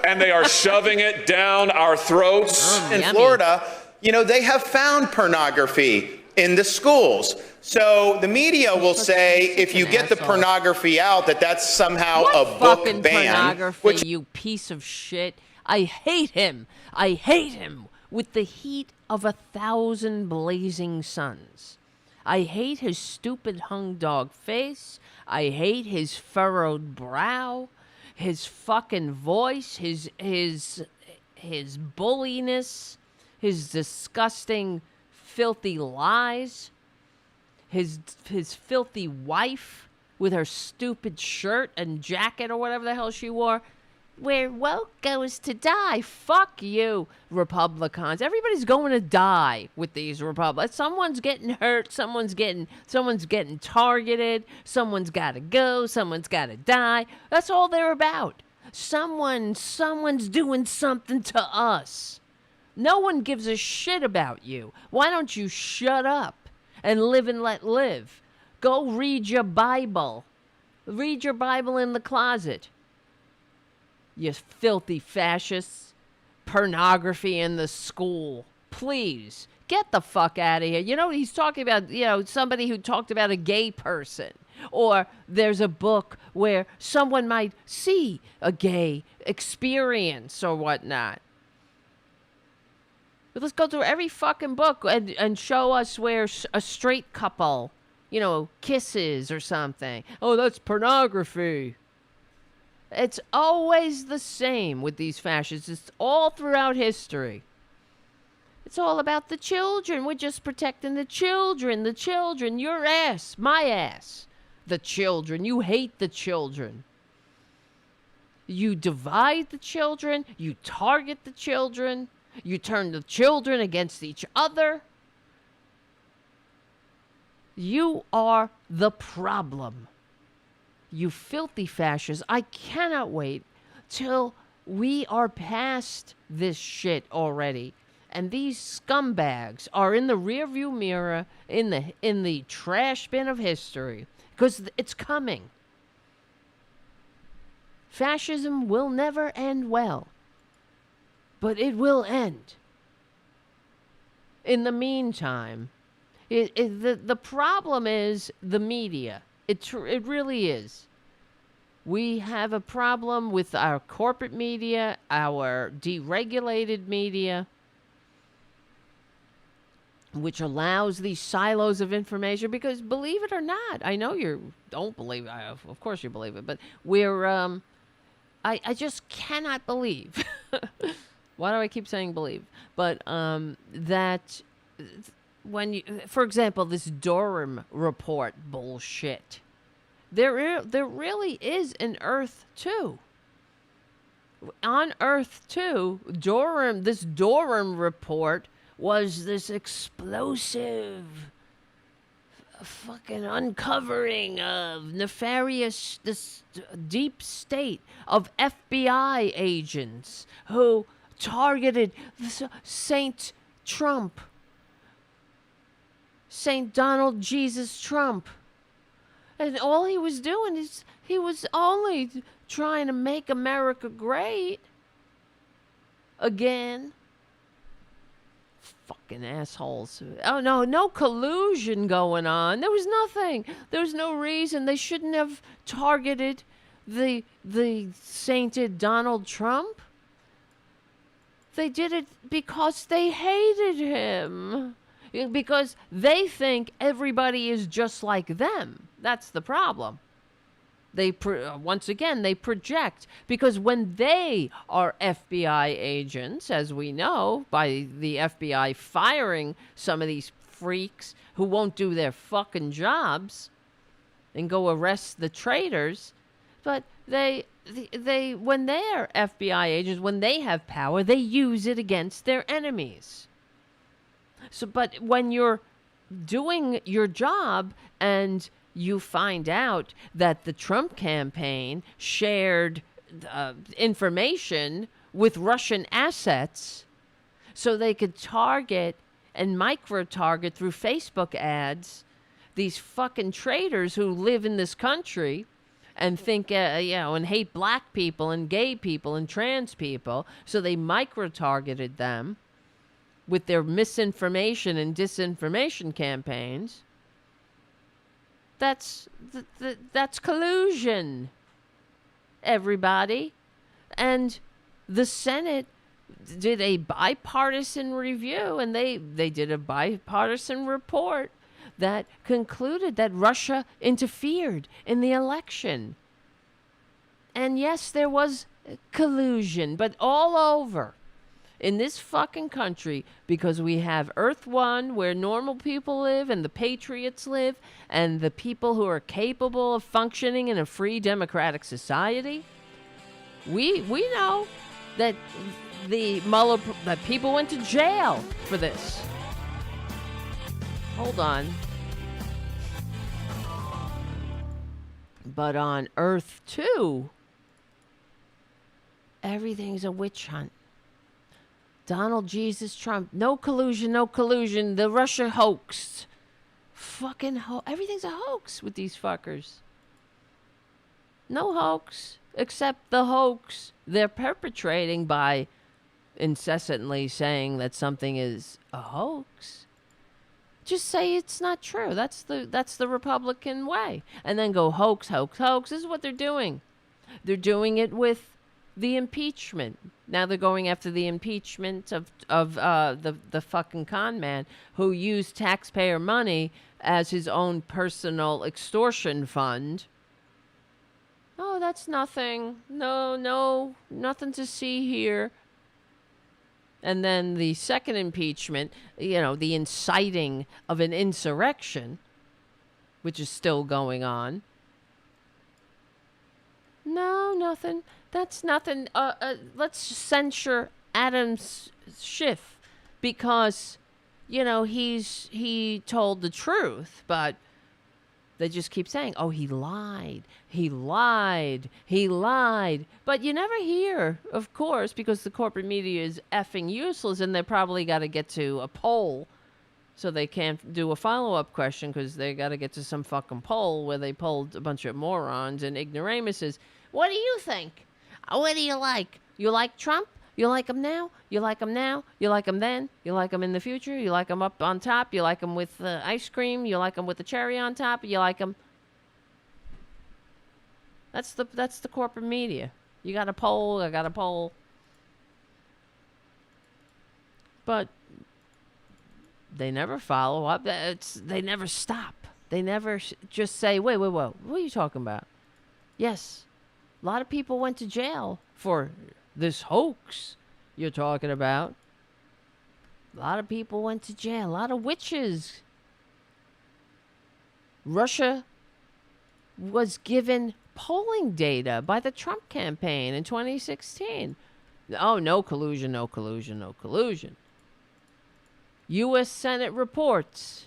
And they are shoving it down our throats. In Yummy. Florida, they have found pornography in the schools. So the media will say if you get the pornography out, that's somehow What a book fucking ban. Pornography, you piece of shit. I hate him. I hate him with the heat of 1,000 blazing suns. I hate his stupid hung dog face. I hate his furrowed brow, his fucking voice, his bulliness, his disgusting, filthy lies, his filthy wife with her stupid shirt and jacket or whatever the hell she wore. Where woke goes to die. Fuck you, Republicans. Everybody's going to die with these Republicans. Someone's getting hurt. Someone's getting targeted. Someone's got to go. Someone's got to die. That's all they're about. Someone's doing something to us. No one gives a shit about you. Why don't you shut up and live and let live? Go read your Bible. Read your Bible in the closet. You filthy fascists. Pornography in the school. Please, get the fuck out of here. He's talking about, somebody who talked about a gay person. Or there's a book where someone might see a gay experience or whatnot. But let's go through every fucking book and show us where a straight couple, kisses or something. Oh, that's pornography. It's always the same with these fascists. It's all throughout history. It's all about the children. We're just protecting the children. The children. Your ass. My ass. The children. You hate the children. You divide the children. You target the children. You turn the children against each other. You are the problem. You filthy fascists. I cannot wait till we are past this shit already. And these scumbags are in the rearview mirror, in the trash bin of history. Because it's coming. Fascism will never end well. But it will end. In the meantime, the problem is the media. It really is. We have a problem with our corporate media, our deregulated media, which allows these silos of information. Because believe it or not, I know you don't believe it. Of course you believe it, but we're I just cannot believe. Why do I keep saying believe? But that when you, for example, this Durham report bullshit, there really is an Earth 2. On Earth 2, this Durham report was this explosive fucking uncovering of this deep state of FBI agents who targeted Saint Trump, Saint Donald Jesus Trump. And all he was doing is he was only trying to make America great. again. Fucking assholes. Oh, no, no collusion going on. There was nothing. There was no reason. They shouldn't have targeted the sainted Donald Trump. They did it because they hated him. Because they think everybody is just like them. That's the problem. Once again, they project, because when they are FBI agents, as we know, by the FBI firing some of these freaks who won't do their fucking jobs and go arrest the traitors, but they when they're FBI agents, when they have power, they use it against their enemies. So, but when you're doing your job and you find out that the Trump campaign shared information with Russian assets so they could target and micro-target through Facebook ads these fucking traitors who live in this country and think, and hate black people and gay people and trans people, so they micro-targeted them with their misinformation and disinformation campaigns. That's collusion, everybody. And the Senate did a bipartisan review, and they did a bipartisan report that concluded that Russia interfered in the election. And yes, there was collusion, but all over in this fucking country, because we have Earth One, where normal people live and the patriots live, and the people who are capable of functioning in a free democratic society. We know that that people went to jail for this. Hold on. But on Earth 2, everything's a witch hunt. Donald Jesus Trump, no collusion, no collusion. The Russia hoax. Fucking everything's a hoax with these fuckers. No hoax, except the hoax they're perpetrating by incessantly saying that something is a hoax. Just say it's not true. That's the Republican way. And then go hoax, hoax, hoax. This is what they're doing. They're doing it with the impeachment. Now they're going after the impeachment of the fucking con man who used taxpayer money as his own personal extortion fund. Oh, that's nothing. No, nothing to see here. And then the second impeachment, the inciting of an insurrection, which is still going on. No, nothing. That's nothing. Let's censure Adam Schiff because, he told the truth, but they just keep saying, oh, he lied. He lied. He lied. But you never hear, of course, because the corporate media is effing useless and they probably got to get to a poll. So they can't do a follow-up question because they got to get to some fucking poll where they polled a bunch of morons and ignoramuses. What do you think? What do you like? You like Trump? You like him now? You like him now? You like him then? You like him in the future? You like him up on top? You like him with ice cream? You like him with the cherry on top? You like him? That's the corporate media. You got a poll. I got a poll. But they never follow up. They never stop. They never just say, wait, what are you talking about? Yes, a lot of people went to jail for this hoax you're talking about. A lot of people went to jail. A lot of witches. Russia was given polling data by the Trump campaign in 2016. Oh, no collusion, no collusion, no collusion. U.S. Senate reports.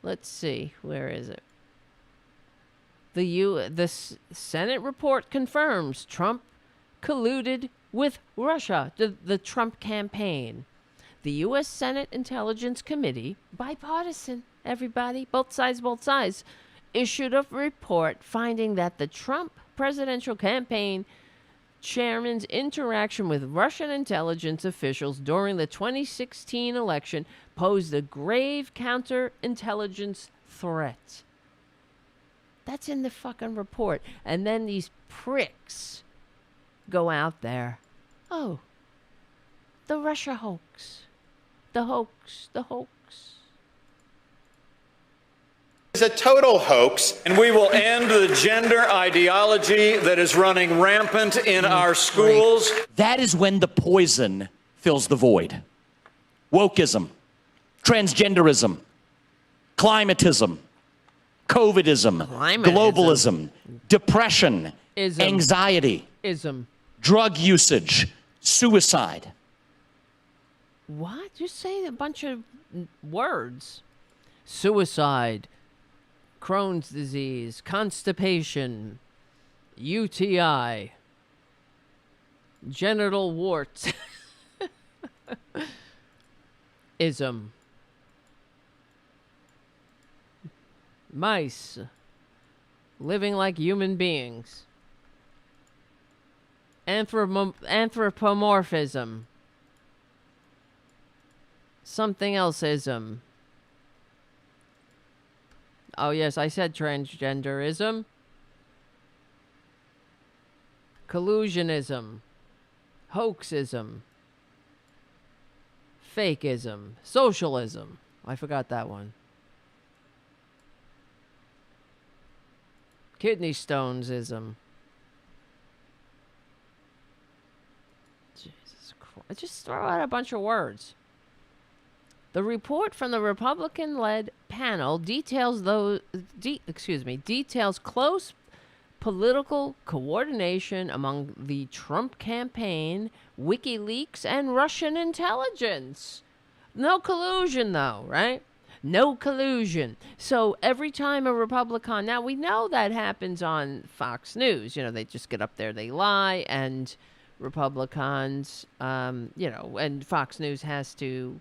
Let's see. Where is it? The Senate report confirms Trump colluded with Russia, the Trump campaign. The U.S. Senate Intelligence Committee, bipartisan, everybody, both sides, issued a report finding that the Trump presidential campaign chairman's interaction with Russian intelligence officials during the 2016 election posed a grave counterintelligence threat. That's in the fucking report. And then these pricks go out there. Oh, the Russia hoax. The hoax. The hoax. It's a total hoax. And we will end the gender ideology that is running rampant in our schools. That is when the poison fills the void. Wokeism, transgenderism, climatism, COVIDism, globalism, depression, anxiety, drug usage, suicide. What? Just say a bunch of words. Suicide, Crohn's disease, constipation, UTI, genital warts, ism, mice, living like human beings, anthropomorphism, something else-ism. Oh, yes, I said transgenderism. Collusionism. Hoaxism. Fakeism. Socialism. I forgot that one. Kidney stonesism. Jesus Christ. Just throw out a bunch of words. The report from the Republican-led panel details close political coordination among the Trump campaign, WikiLeaks, and Russian intelligence. No collusion, though, right? No collusion. So every time a Republican, now we know that happens on Fox News. You know, they just get up there, they lie, and Republicans, and Fox News has to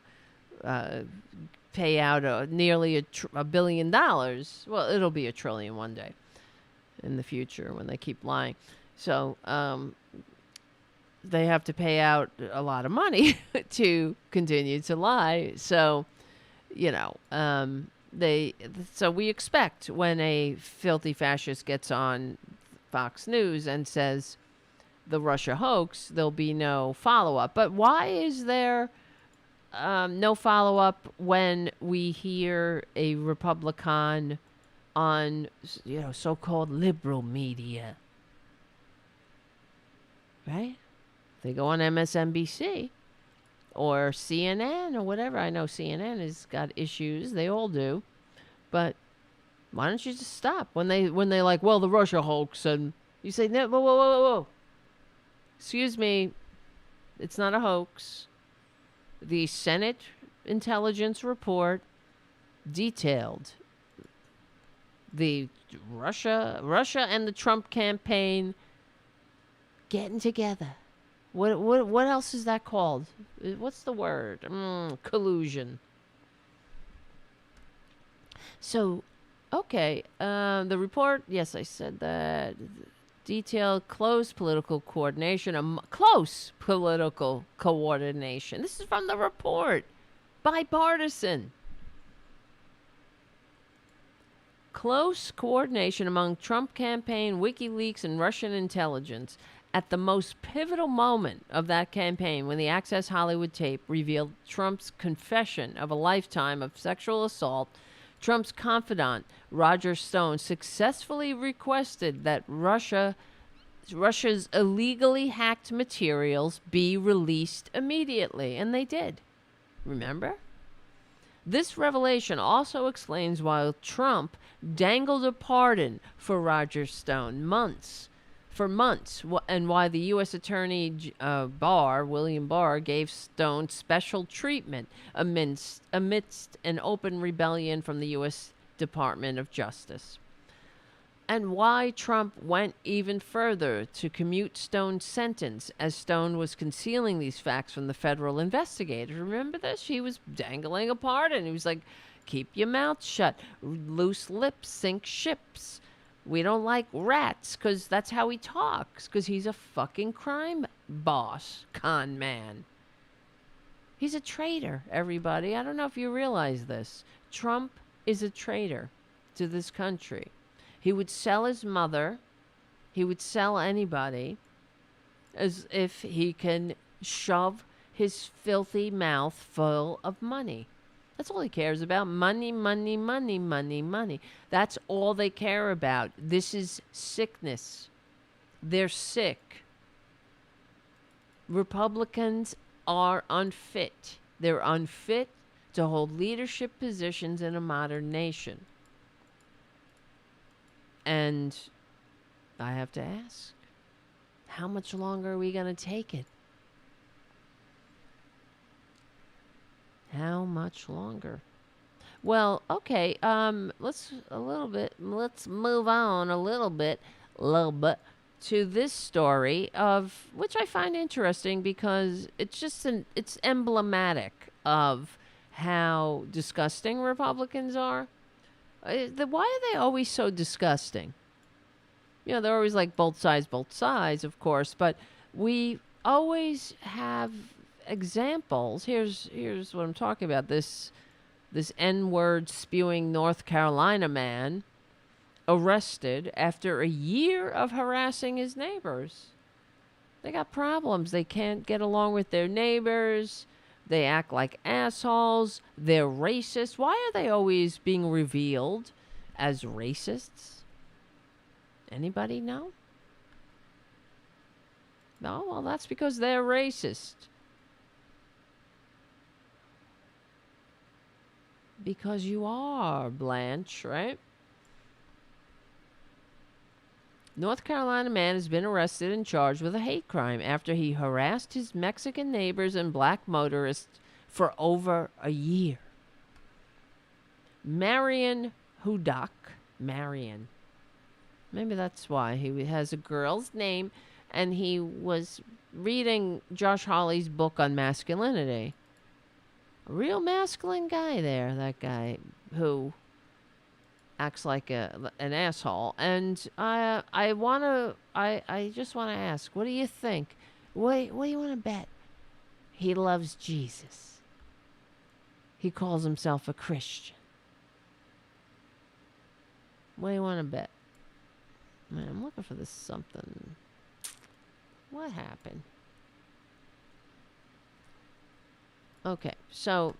pay out nearly $1 billion. Well, it'll be $1 trillion one day in the future when they keep lying. So they have to pay out a lot of money to continue to lie. So, so we expect when a filthy fascist gets on Fox News and says the Russia hoax, there'll be no follow-up. But why is there no follow-up when we hear a Republican on, so-called liberal media? Right? They go on MSNBC or CNN or whatever. I know CNN has got issues. They all do. But why don't you just stop? When they like, well, the Russia hoax, and you say, no, whoa. Excuse me. It's not a hoax. The Senate intelligence report detailed the Russia and the Trump campaign getting together. What else is that called? What's the word? Collusion. So, okay, the report. Yes, I said that. Detailed close political coordination. Close political coordination. This is from the report. Bipartisan. Close coordination among Trump campaign, WikiLeaks, and Russian intelligence at the most pivotal moment of that campaign, when the Access Hollywood tape revealed Trump's confession of a lifetime of sexual assault. Trump's confidant, Roger Stone, successfully requested that Russia's illegally hacked materials be released immediately, and they did. Remember? This revelation also explains why Trump dangled a pardon for Roger Stone for months, and why the U.S. Attorney William Barr, gave Stone special treatment amidst an open rebellion from the U.S. Department of Justice. And why Trump went even further to commute Stone's sentence, as Stone was concealing these facts from the federal investigators. Remember this? He was dangling a pardon. He was like, keep your mouth shut. Loose lips sink ships. We don't like rats because that's how he talks, because he's a fucking crime boss, con man. He's a traitor, everybody. I don't know if you realize this. Trump is a traitor to this country. He would sell his mother. He would sell anybody as if he can shove his filthy mouth full of money. That's all he cares about. Money, money, money, money, money. That's all they care about. This is sickness. They're sick. Republicans are unfit. They're unfit to hold leadership positions in a modern nation. And I have to ask, how much longer are we going to take it? How much longer? Well, okay, let's move on a little bit to this story of which I find interesting because it's emblematic of how disgusting Republicans are. Why are they always so disgusting? You know, they're always like both sides, of course, but we always have examples. Here's what I'm talking about. This N-word spewing North Carolina man arrested after a year of harassing his neighbors. They got problems. They can't get along with their neighbors. They act like assholes. They're racist. Why are they always being revealed as racists? Anybody know? No? Well, that's because they're racist. Because you are, Blanche, right? North Carolina man has been arrested and charged with a hate crime after he harassed his Mexican neighbors and black motorists for over a year. Marion Hudak. Marion. Maybe that's why he has a girl's name, and he was reading Josh Hawley's book on masculinity. A real masculine guy there, that guy who acts like an asshole. And I just want to ask, what do you think? What do you want to bet? He loves Jesus. He calls himself a Christian. What do you want to bet? Man, I'm looking for this something. What happened? Okay, so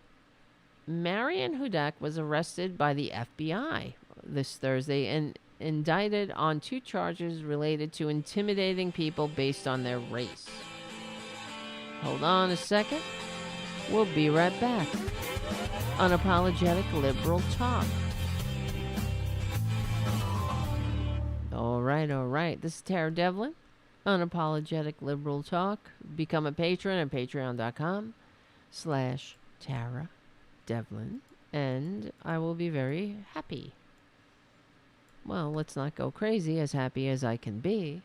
Marion Hudak was arrested by the FBI this Thursday and indicted on 2 charges related to intimidating people based on their race. Hold on a second. We'll be right back. Unapologetic liberal talk. All right. This is Tara Devlin. Unapologetic liberal talk. Become a patron at patreon.com/Tara Devlin, and I will be very happy. Well, let's not go crazy, as happy as I can be,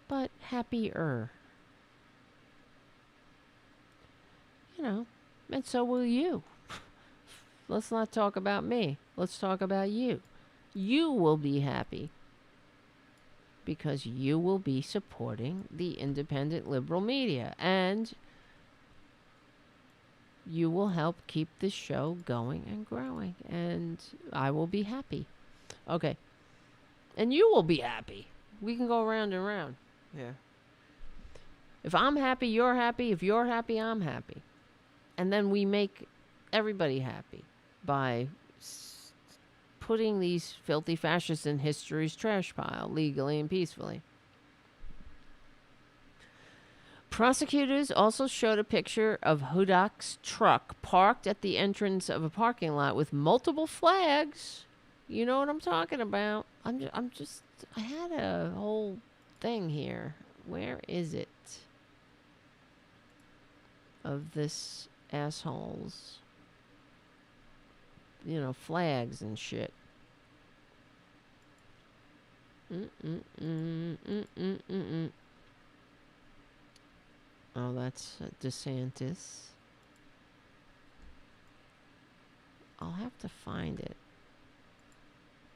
but happier. You know, and so will you. Let's not talk about me. Let's talk about you. You will be happy because you will be supporting the independent liberal media, and you will help keep this show going and growing, and I will be happy. Okay. And you will be happy. We can go round and round. Yeah. If I'm happy, you're happy. If you're happy, I'm happy. And then we make everybody happy by putting these filthy fascists in history's trash pile, legally and peacefully. Prosecutors also showed a picture of Hudak's truck parked at the entrance of a parking lot with multiple flags. You know what I'm talking about. I had a whole thing here. Where is it? Of this asshole's, flags and shit. Oh, that's DeSantis. I'll have to find it.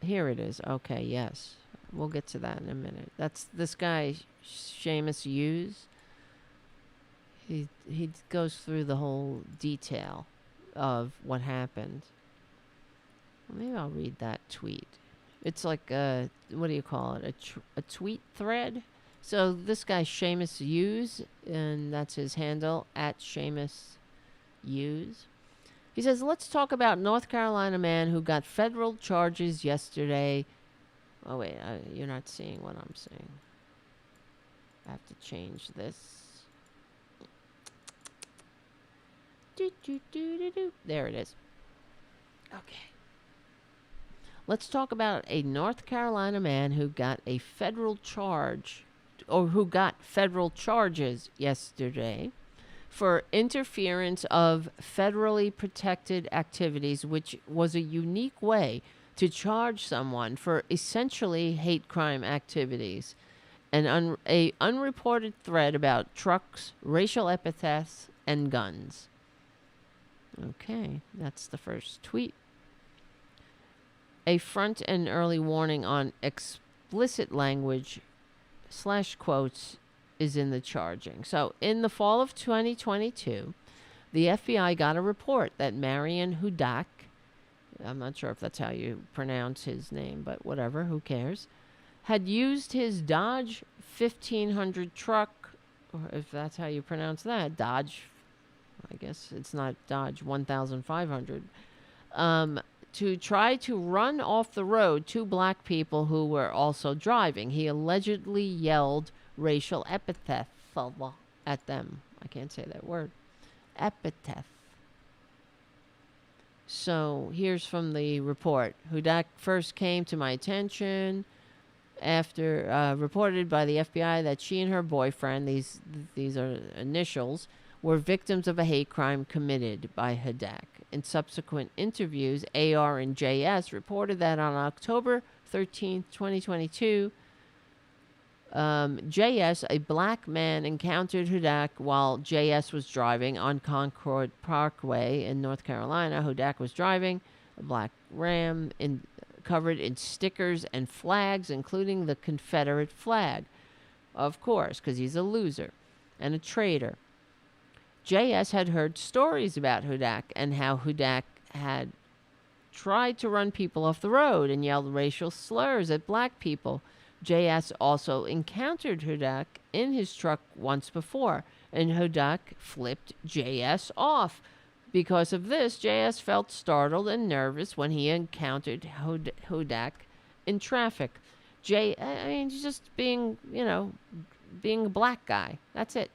Here it is. Okay, yes. We'll get to that in a minute. That's this guy, Seamus Hughes. He goes through the whole detail of what happened. Maybe I'll read that tweet. It's like a, what do you call it? A tweet thread. So this guy Seamus Hughes, and that's his handle at Seamus Hughes. He says, let's talk about North Carolina man who got federal charges yesterday. Oh, wait, you're not seeing what I'm seeing. I have to change this. There it is. Okay. Let's talk about a North Carolina man who got a federal charge, or who got federal charges yesterday for interference of federally protected activities, which was a unique way to charge someone for essentially hate crime activities. A unreported thread about trucks, racial epithets, and guns. Okay, that's the first tweet. A front and early warning on explicit language / quotes is in the charging. So in the fall of 2022, the FBI got a report that Marion Hudak, I'm not sure if that's how you pronounce his name, but whatever, who cares, had used his Dodge 1500 truck, or if that's how you pronounce that, Dodge, I guess it's not Dodge 1500, to try to run off the road two black people who were also driving. He allegedly yelled racial epithet at them. I can't say that word. Epithet. So here's from the report. Hudak first came to my attention after reported by the FBI that she and her boyfriend, these are initials, were victims of a hate crime committed by Hudak. In subsequent interviews, AR and JS reported that on October 13th, 2022, JS, a black man, encountered Hudak while JS was driving on Concord Parkway in North Carolina. Hudak was driving a black Ram covered in stickers and flags, including the Confederate flag, of course, because he's a loser and a traitor. JS had heard stories about Hudak and how Hudak had tried to run people off the road and yelled racial slurs at black people. JS also encountered Hudak in his truck once before, and Hudak flipped JS off. Because of this, JS felt startled and nervous when he encountered Hudak in traffic. He's just being a black guy. That's it.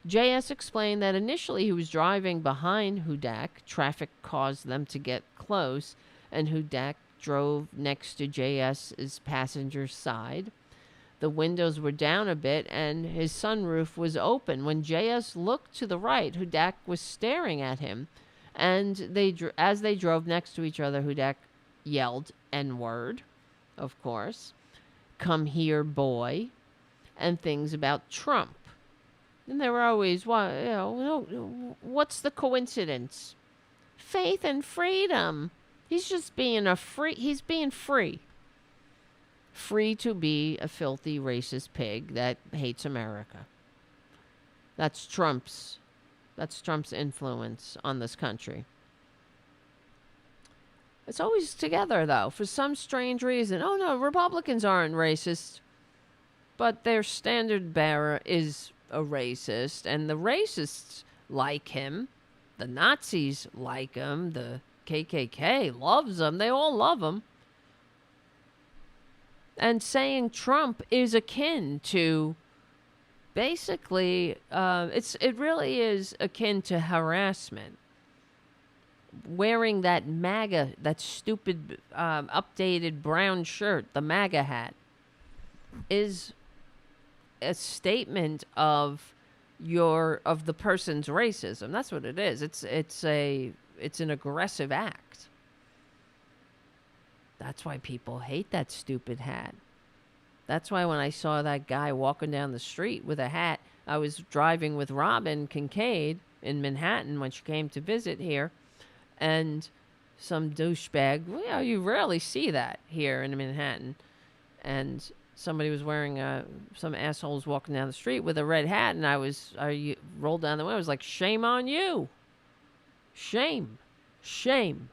JS explained that initially he was driving behind Hudak. Traffic caused them to get close, and Hudak drove next to JS's passenger side. The windows were down a bit, and his sunroof was open. When JS looked to the right, Hudak was staring at him, and as they drove next to each other, Hudak yelled N-word, of course, "Come here, boy," and things about Trump. And they were always, what's the coincidence? Faith and freedom. He's just being he's being free. Free to be a filthy racist pig that hates America. That's Trump's influence on this country. It's always together, though, for some strange reason. Oh, no, Republicans aren't racist. But their standard bearer is a racist, and the racists like him. The Nazis like him. The KKK loves him. They all love him. And saying Trump is akin to, basically, it really is akin to harassment. Wearing that MAGA, that stupid updated brown shirt, the MAGA hat, is a statement of the person's racism. That's what it is. It's an aggressive act. That's why people hate that stupid hat. That's why when I saw that guy walking down the street with a hat, I was driving with Robin Kincaid in Manhattan when she came to visit here, and some douchebag. Well, you rarely see that here in Manhattan. And somebody was wearing some asshole was walking down the street with a red hat, and I rolled down the window. I was like, shame on you. Shame. Shame.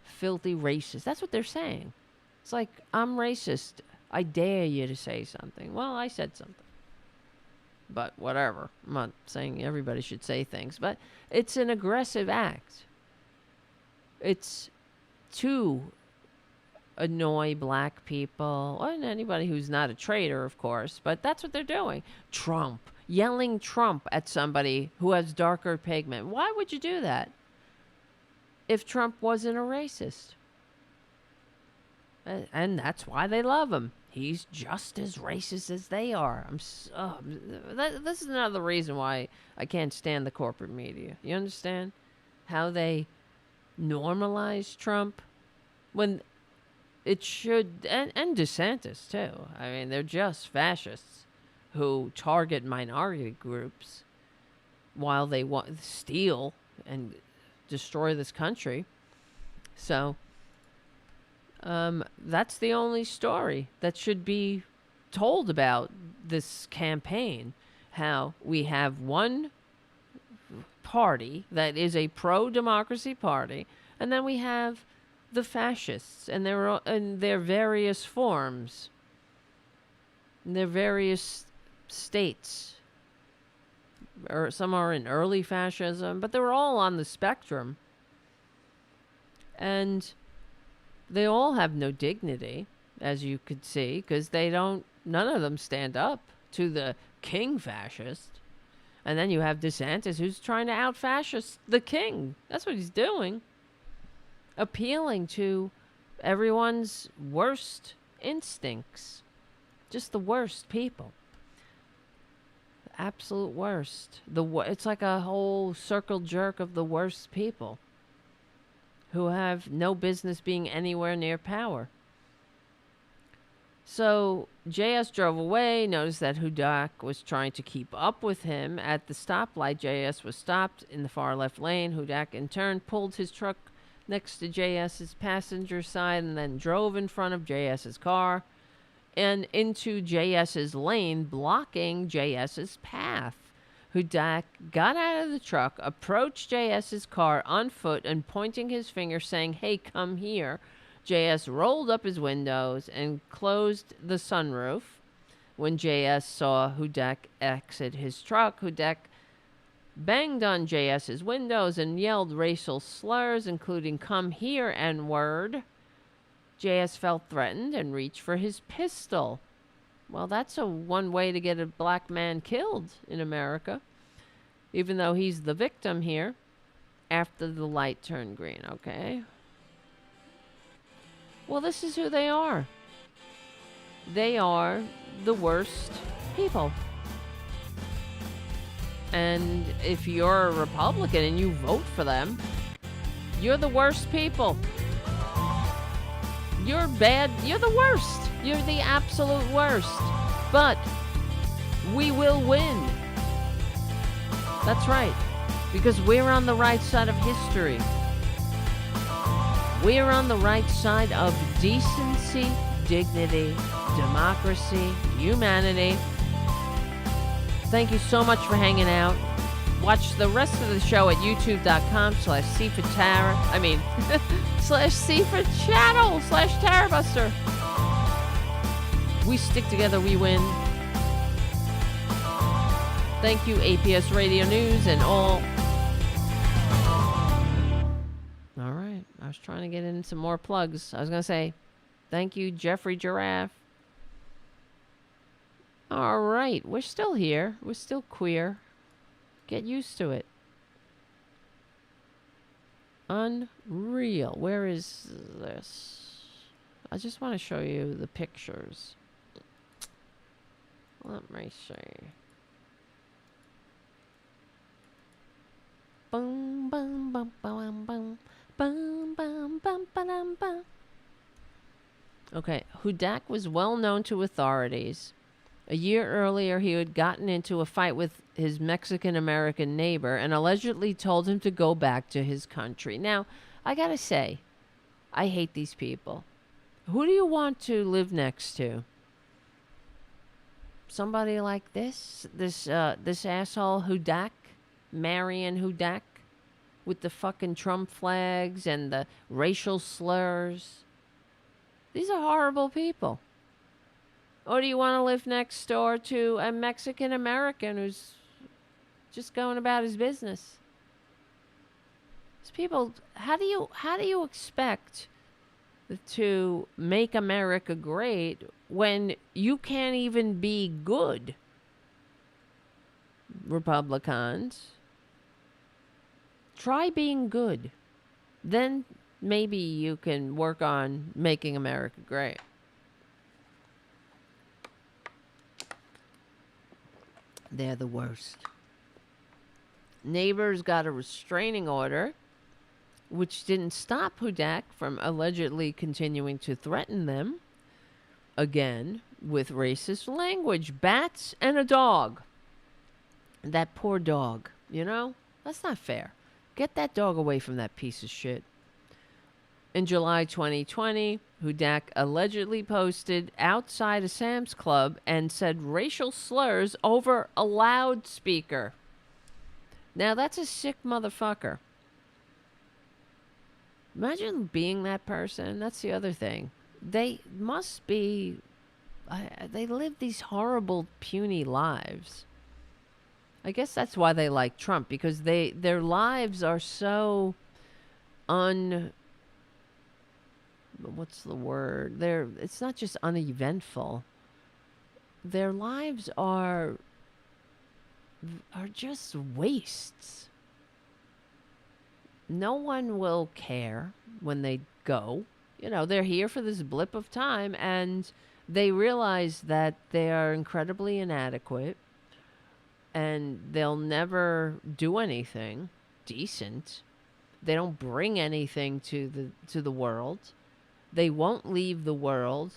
Filthy racist. That's what they're saying. It's like, I'm racist. I dare you to say something. Well, I said something. But whatever. I'm not saying everybody should say things, but it's an aggressive act. It's to annoy black people, and anybody who's not a traitor, of course, but that's what they're doing. Trump. Yelling Trump at somebody who has darker pigment. Why would you do that if Trump wasn't a racist? And that's why they love him. He's just as racist as they are. This is another reason why I can't stand the corporate media. You understand how they normalize Trump when it should, and DeSantis too. I mean, they're just fascists who target minority groups while they want steal and destroy this country. So that's the only story that should be told about this campaign. How we have one party that is a pro-democracy party, and then we have the fascists and their various forms, in their various states. Or some are in early fascism, but they're all on the spectrum. And they all have no dignity, as you could see, because none of them stand up to the king fascist. And then you have DeSantis, who's trying to out-fascist the king. That's what he's doing. Appealing to everyone's worst instincts. Just the worst people. The absolute worst. It's like a whole circle jerk of the worst people who have no business being anywhere near power. So JS drove away, noticed that Hudak was trying to keep up with him. At the stoplight, JS was stopped in the far left lane. Hudak, in turn, pulled his truck next to JS's passenger side and then drove in front of JS's car and into JS's lane, blocking JS's path. Hudak got out of the truck, approached JS's car on foot, and pointing his finger, saying, "Hey, come here." JS rolled up his windows and closed the sunroof. When JS saw Hudak exit his truck, Hudak banged on JS's windows and yelled racial slurs, including "come here" N-word. JS felt threatened and reached for his pistol. Well, that's one way to get a black man killed in America, even though he's the victim here, after the light turned green, okay? Well, this is who they are. They are the worst people. And if you're a Republican and you vote for them, you're the worst people. You're bad. You're the worst. You're the absolute worst. But we will win. That's right. Because we're on the right side of history. We're on the right side of decency, dignity, democracy, humanity. Thank you so much for hanging out. Watch the rest of the show at youtube.com/C4Tara. /C4Channel/Tarabuster. We stick together, we win. Thank you, APS Radio News and all. All right. I was trying to get in some more plugs. I was going to say, thank you, Jeffrey Giraffe. All right. We're still here. We're still queer. Get used to it. Unreal. Where is this? I just want to show you the pictures. Let me see. Boom, boom, bum, bum, bum, bum, bum, bum, bum, bum. Okay, Hudak was well known to authorities. A year earlier, he had gotten into a fight with his Mexican-American neighbor and allegedly told him to go back to his country. Now, I gotta say, I hate these people. Who do you want to live next to? Somebody like this asshole Hudak, Marion Hudak, with the fucking Trump flags and the racial slurs. These are horrible people. Or do you want to live next door to a Mexican American who's just going about his business? These people, how do you expect to make America great when you can't even be good? Republicans, try being good. Then maybe you can work on making America great. They're the worst. Neighbors got a restraining order, which didn't stop Hudak from allegedly continuing to threaten them, again, with racist language. Bats and a dog. That poor dog, you know? That's not fair. Get that dog away from that piece of shit. In July 2020, Hudak allegedly posted outside a Sam's Club and said racial slurs over a loudspeaker. Now, that's a sick motherfucker. Imagine being that person. That's the other thing. They must be... they live these horrible, puny lives. I guess that's why they like Trump, because their lives are so what's the word? It's not just uneventful. Their lives are just wastes. No one will care when they go. You know, they're here for this blip of time, and they realize that they are incredibly inadequate, and they'll never do anything decent. They don't bring anything to the world. They won't leave the world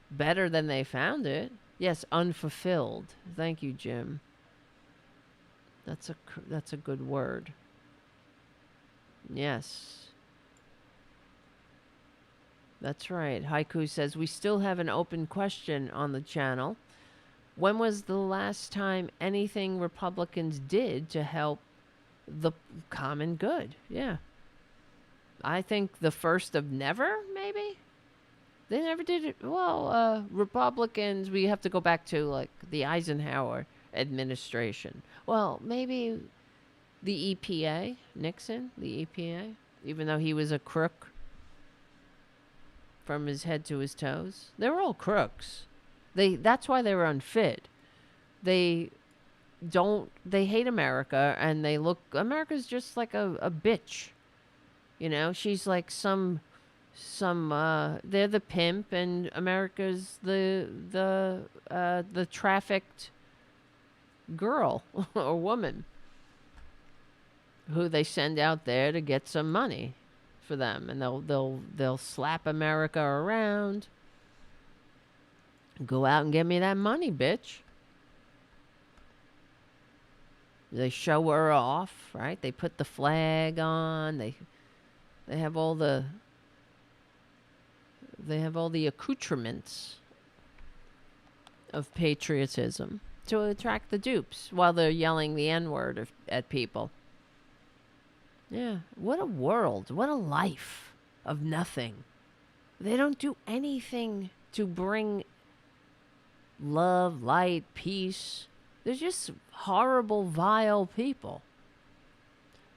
better than they found it. Yes, unfulfilled. Thank you, Jim. That's a good word. Yes. That's right. Haiku says, we still have an open question on the channel. When was the last time anything Republicans did to help the common good? Yeah. I think the first of never, maybe? They never did it. Well, Republicans, we have to go back to, like, the Eisenhower administration. Well, maybe the EPA, Nixon, the EPA, even though he was a crook from his head to his toes. They were all crooks. That's why they were unfit. They hate America, and America's just like a bitch. You know, she's like they're the pimp, and America's the trafficked girl or woman who they send out there to get some money for them, and they'll slap America around. Go out and get me that money, bitch. They show her off, right? They put the flag on. They have all the accoutrements of patriotism to attract the dupes while they're yelling the N-word at people. Yeah, what a world. What a life of nothing. They don't do anything to bring love, light, peace. They're just horrible, vile people.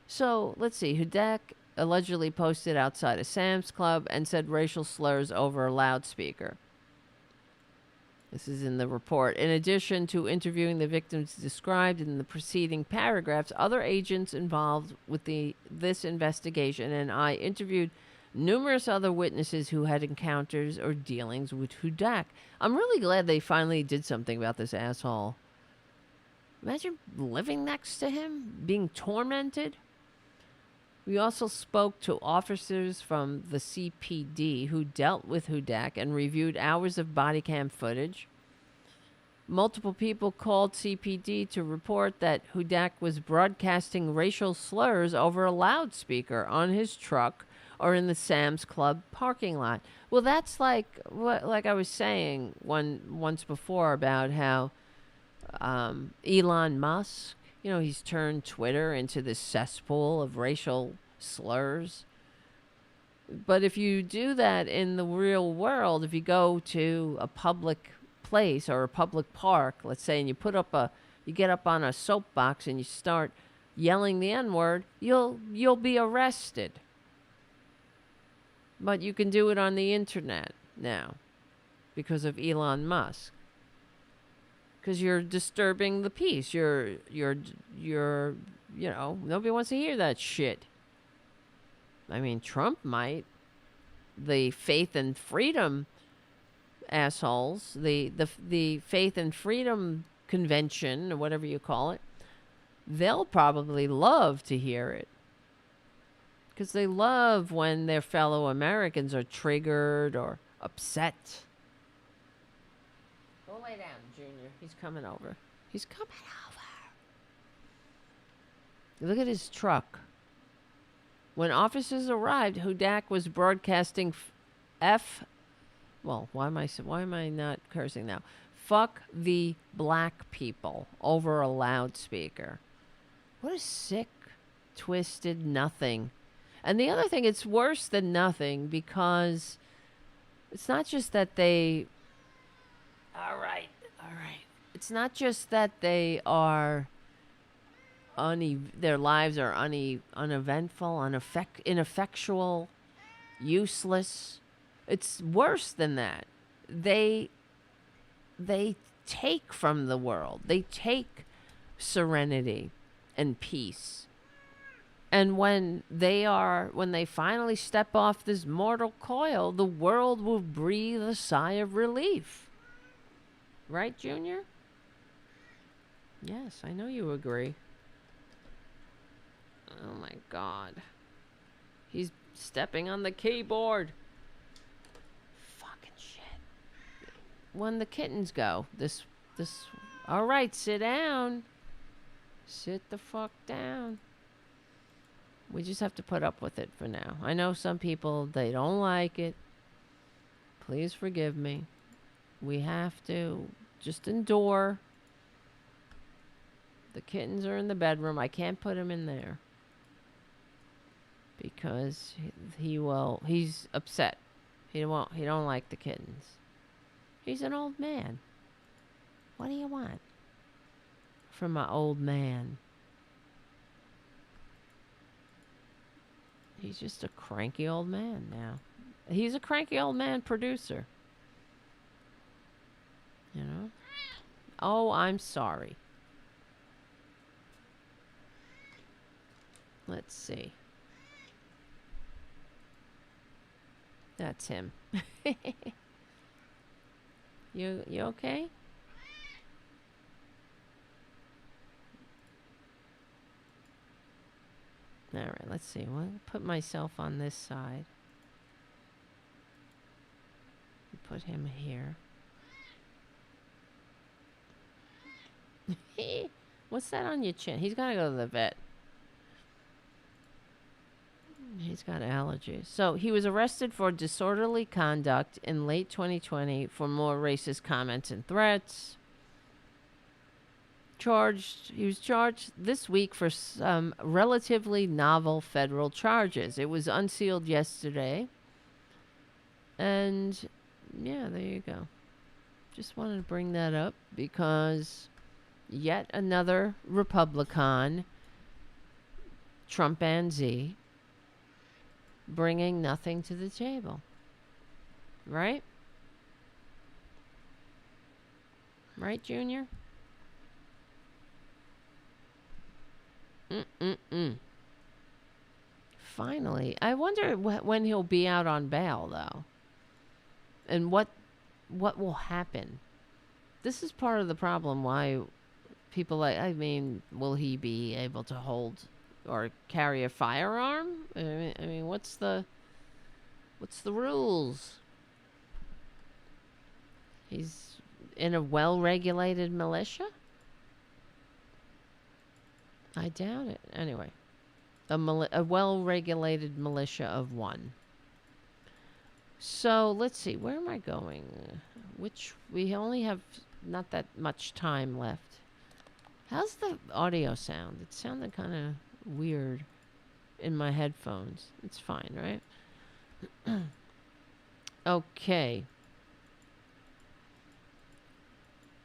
So, let's see. Hudak allegedly posted outside a Sam's Club and said racial slurs over a loudspeaker. This is in the report. In addition to interviewing the victims described in the preceding paragraphs, other agents involved with this investigation and I interviewed numerous other witnesses who had encounters or dealings with Hudak. I'm really glad they finally did something about this asshole. Imagine living next to him, being tormented. We also spoke to officers from the CPD who dealt with Hudak and reviewed hours of body cam footage. Multiple people called CPD to report that Hudak was broadcasting racial slurs over a loudspeaker on his truck or in the Sam's Club parking lot. Well, that's like I was saying once before about how Elon Musk, he's turned Twitter into this cesspool of racial slurs. But if you do that in the real world, if you go to a public place or a public park, let's say, and you get up on a soapbox and you start yelling the N-word, you'll be arrested. But you can do it on the internet now because of Elon Musk. Because you're disturbing the peace. You're nobody wants to hear that shit. I mean, Trump might. The faith and freedom assholes, the faith and freedom convention, or whatever you call it, they'll probably love to hear it. Because they love when their fellow Americans are triggered or upset. Go lay down, Junior. He's coming over. He's coming over. Look at his truck. When officers arrived, Hudak was broadcasting why am I not cursing now? Fuck the black people over a loudspeaker. What a sick, twisted nothing. And the other thing, it's worse than nothing because it's not just that they... All right. It's not just that they are... their lives are uneventful, ineffectual, useless. It's worse than that. They take from the world. They take serenity and peace. And when they finally step off this mortal coil, the world will breathe a sigh of relief. Right, Junior? Yes, I know you agree. Oh my God. He's stepping on the keyboard. Fucking shit. When the kittens go, this. All right, sit down. Sit the fuck down. We just have to put up with it for now. I know some people, they don't like it. Please forgive me. We have to just endure. The kittens are in the bedroom. I can't put him in there. Because he's upset. He don't like the kittens. He's an old man. What do you want from my old man? He's just a cranky old man now. He's a cranky old man producer. Oh, I'm sorry. Let's see. That's him. You okay? All right, let's see. I'll put myself on this side. Put him here. What's that on your chin? He's got to go to the vet. He's got allergies. So he was arrested for disorderly conduct in late 2020 for more racist comments and threats. He was charged this week for some relatively novel federal charges. It was unsealed yesterday. And yeah, there you go. Just wanted to bring that up because yet another Republican, Trumpanzee, bringing nothing to the table. Right? Right, Junior? Finally. I wonder when he'll be out on bail, though. And what will happen. This is part of the problem why people will he be able to hold or carry a firearm? I mean, what's the rules? in a well-regulated militia? I doubt it. Anyway, a well-regulated militia of one. So let's see. Where am I going? We only have not that much time left. How's the audio sound? It sounded kind of weird in my headphones. It's fine, right? Okay.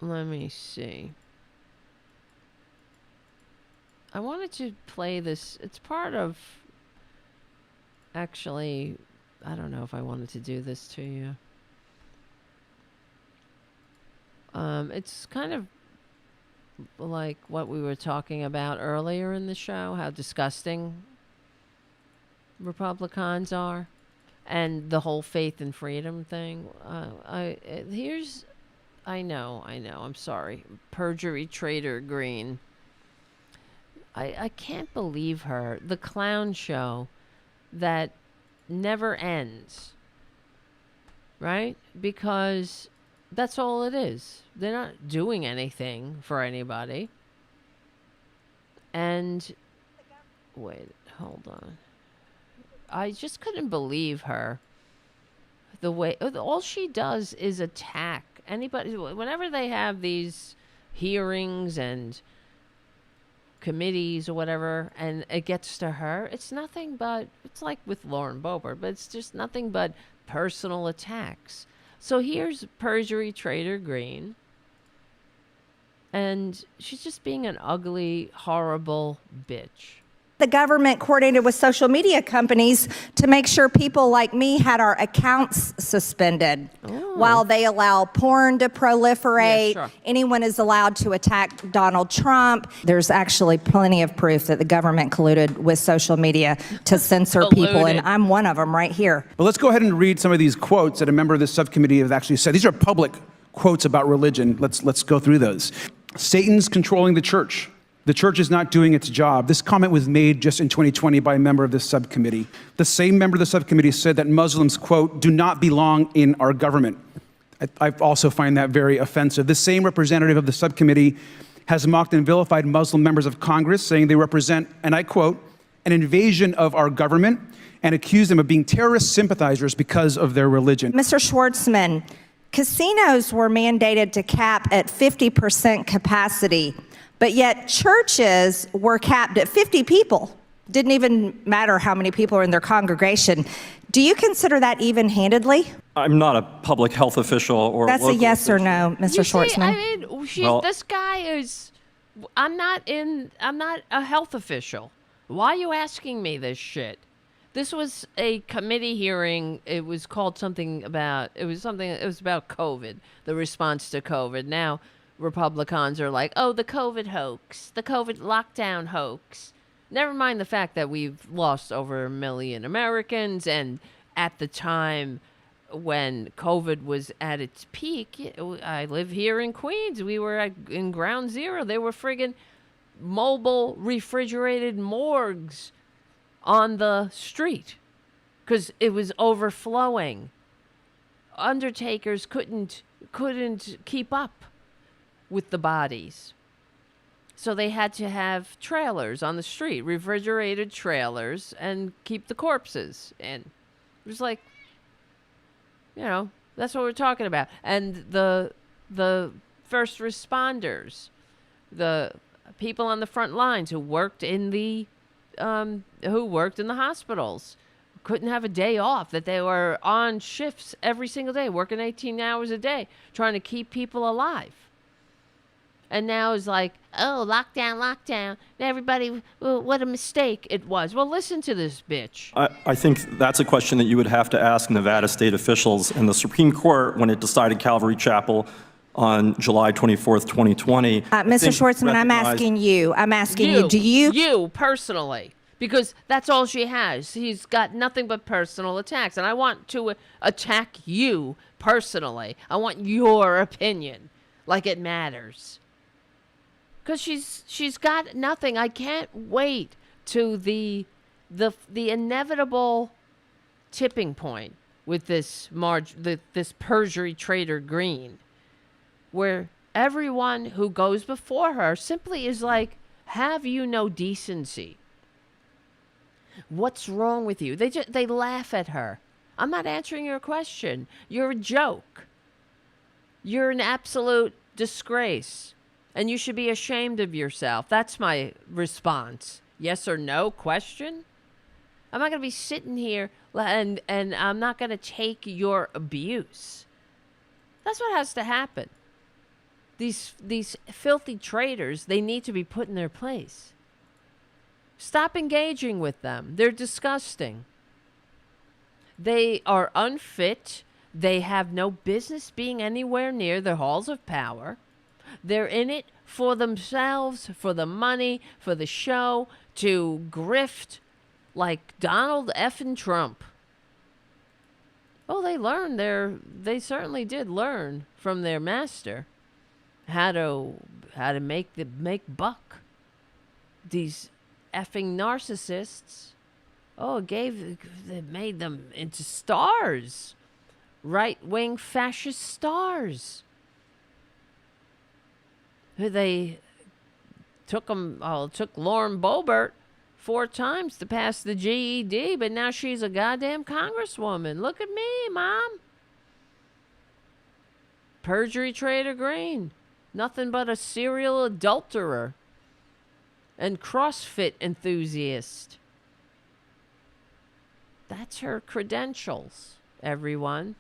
Let me see. I wanted to play this. It's part of... Actually, I don't know if I wanted to do this to you. It's kind of like what we were talking about earlier in the show, how disgusting Republicans are, and the whole faith and freedom thing. I know, I'm sorry. Perjury traitor Green. I can't believe her. The clown show that never ends. Right? Because that's all it is. They're not doing anything for anybody. And wait, hold on. I just couldn't believe her. The way all she does is attack anybody. Whenever they have these hearings and committees or whatever, and it gets to her, it's nothing but, it's like with Lauren Boebert, but it's just nothing but personal attacks. So here's Perjury Traitor Green, and she's just being an ugly, horrible bitch. The government coordinated with social media companies to make sure people like me had our accounts suspended while they allow porn to proliferate. Yeah, sure. Anyone is allowed to attack Donald Trump. There's actually plenty of proof that the government colluded with social media to censor people, and I'm one of them right here. But let's go ahead and read some of these quotes that a member of this subcommittee has actually said. These are public quotes about religion. Let's go through those. Satan's controlling the church. The church is not doing its job. This comment was made just in 2020 by a member of this subcommittee. The same member of the subcommittee said that Muslims, quote, do not belong in our government. I also find that very offensive. The same representative of the subcommittee has mocked and vilified Muslim members of Congress, saying they represent, and I quote, an invasion of our government, and accused them of being terrorist sympathizers because of their religion. Mr. Schwartzman, casinos were mandated to cap at 50% capacity. But yet churches were capped at 50 people. Didn't even matter how many people are in their congregation. Do you consider that even-handedly? I'm not a public health official or That's a yes or no, Mr. Schwartzman. I mean, this guy is... I'm not a health official. Why are you asking me this shit? This was a committee hearing. It was called something about... It was about COVID, the response to COVID. Now... Republicans are like, oh, the COVID hoax, the COVID lockdown hoax. Never mind the fact that we've lost over 1 million Americans, and at the time when COVID was at its peak, I live here in Queens. We were in ground zero. They were friggin' mobile refrigerated morgues on the street because it was overflowing. Undertakers couldn't keep up with the bodies. So they had to have trailers on the street, refrigerated trailers, and keep the corpses in. It was like, that's what we're talking about. And the first responders, the people on the front lines who worked in the hospitals, couldn't have a day off, that they were on shifts every single day, working 18 hours a day, trying to keep people alive. And now it's like, oh, lockdown. Everybody, what a mistake it was. Well, listen to this bitch. I think that's a question that you would have to ask Nevada state officials. And the Supreme Court, when it decided Calvary Chapel on July 24th, 2020. Mr. Schwartzman, I'm asking you. Do you? You, personally. Because that's all she has. He's got nothing but personal attacks. And I want to attack you personally. I want your opinion. Like it matters. Because she's got nothing. I can't wait to the inevitable tipping point with this Perjury Traitor Green. where everyone who goes before her simply is like, have you no decency? What's wrong with you? They laugh at her. I'm not answering your question. You're a joke. You're an absolute disgrace. And you should be ashamed of yourself. That's my response. Yes or no question? I'm not going to be sitting here and I'm not going to take your abuse. That's what has to happen. These filthy traitors, they need to be put in their place. Stop engaging with them. They're disgusting. They are unfit. They have no business being anywhere near the halls of power. They're in it for themselves, for the money, for the show, to grift like Donald effing Trump. Oh, they certainly did learn from their master how to make buck. These effing narcissists. Oh, they made them into stars. Right-wing fascist stars. They took Lauren Boebert 4 times to pass the GED, but now she's a goddamn congresswoman. Look at me, Mom. Perjury trader Green. Nothing but a serial adulterer and CrossFit enthusiast. That's her credentials, everyone.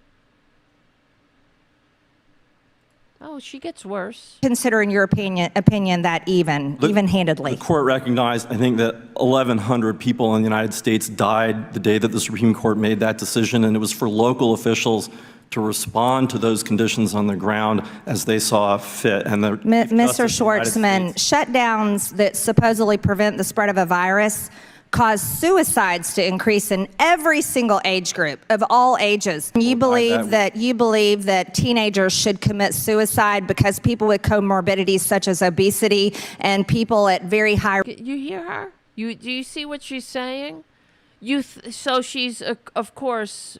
Oh, she gets worse. Considering your opinion that even-handedly. The court recognized, I think, that 1,100 people in the United States died the day that the Supreme Court made that decision, and it was for local officials to respond to those conditions on the ground as they saw fit. And Mr. Schwartzman, shutdowns that supposedly prevent the spread of a virus cause suicides to increase in every single age group of all ages. You believe that teenagers should commit suicide because people with comorbidities such as obesity and people at very high. You hear her? Do you see what she's saying? So she's of course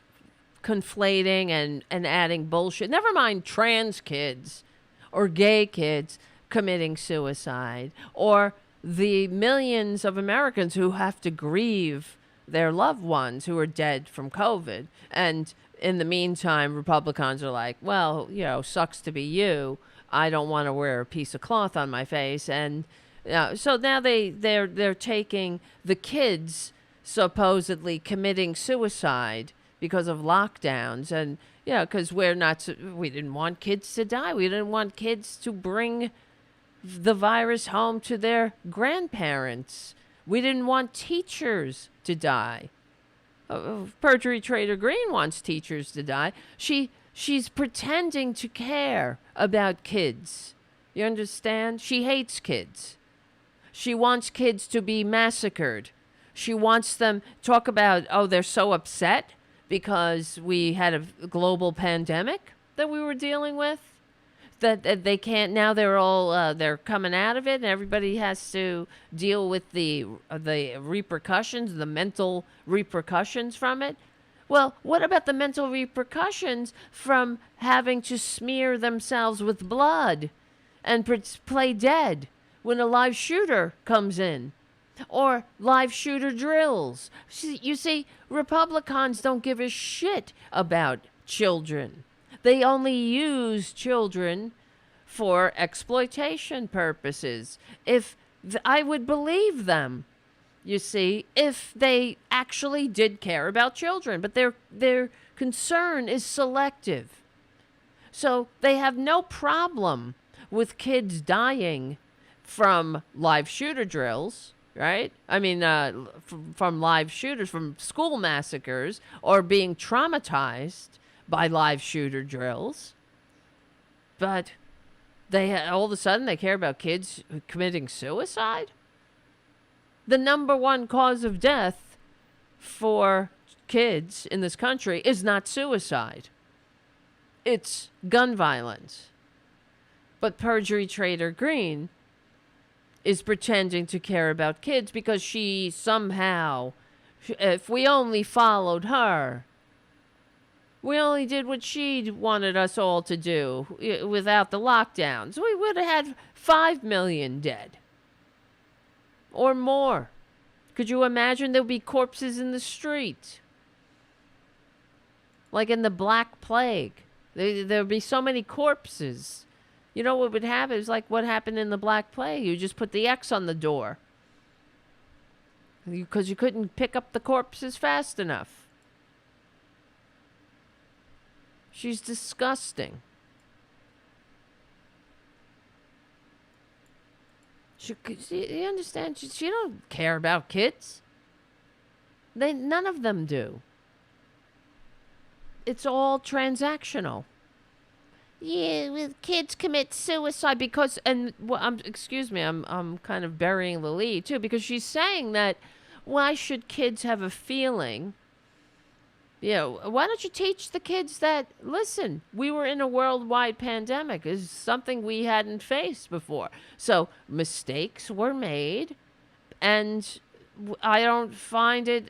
conflating and adding bullshit. Never mind trans kids or gay kids committing suicide, or the millions of Americans who have to grieve their loved ones who are dead from COVID. And in the meantime, Republicans are like, well, sucks to be you. I don't want to wear a piece of cloth on my face. And so now they're taking the kids supposedly committing suicide because of lockdowns. And, because we didn't want kids to die. We didn't want kids to bring the virus home to their grandparents. We didn't want teachers to die. Perjury trader Green wants teachers to die. She's pretending to care about kids. You understand? She hates kids. She wants kids to be massacred. She wants them talk about, they're so upset because we had a global pandemic that we were dealing with. That they can't now. They're coming out of it, and everybody has to deal with the repercussions, the mental repercussions from it. Well, what about the mental repercussions from having to smear themselves with blood and play dead when a live shooter comes in, or live shooter drills? You see, Republicans don't give a shit about children. They only use children for exploitation purposes. I would believe them, you see, if they actually did care about children. But their concern is selective. So they have no problem with kids dying from live shooter drills, right? I mean, from live shooters, from school massacres, or being traumatized by live shooter drills. But all of a sudden they care about kids committing suicide? The number one cause of death for kids in this country is not suicide. It's gun violence. But perjury trader Green is pretending to care about kids because she somehow, if we only followed her, We only did what she wanted us all to do without the lockdowns. We would have had 5 million dead. Or more. Could you imagine there'd be corpses in the street? Like in the Black Plague. There'd be so many corpses. You know what would happen? It was like what happened in the Black Plague. You just put the X on the door. Because you couldn't pick up the corpses fast enough. She's disgusting. You understand? She don't care about kids. None of them do. It's all transactional. Yeah, with kids commit suicide because, and well, excuse me, I'm kind of burying the lead too, because she's saying that why should kids have a feeling? You know, why don't you teach the kids that, listen, we were in a worldwide pandemic. Is something we hadn't faced before. So mistakes were made, and I don't find it,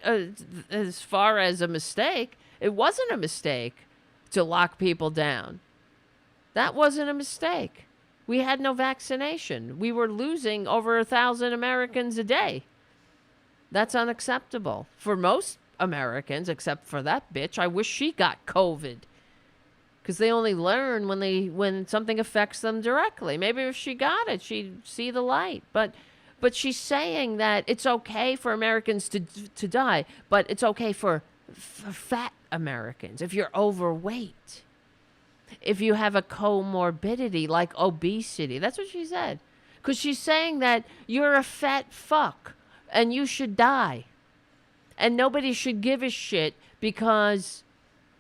as far as a mistake, it wasn't a mistake to lock people down. That wasn't a mistake. We had no vaccination. We were losing over 1,000 Americans a day. That's unacceptable for most Americans, except for that bitch. I wish she got COVID, because they only learn when something affects them directly. Maybe if she got it, she'd see the light. But she's saying that it's okay for Americans to die, but it's okay for fat Americans if you're overweight, if you have a comorbidity like obesity. That's what she said, because she's saying that you're a fat fuck and you should die. And nobody should give a shit because,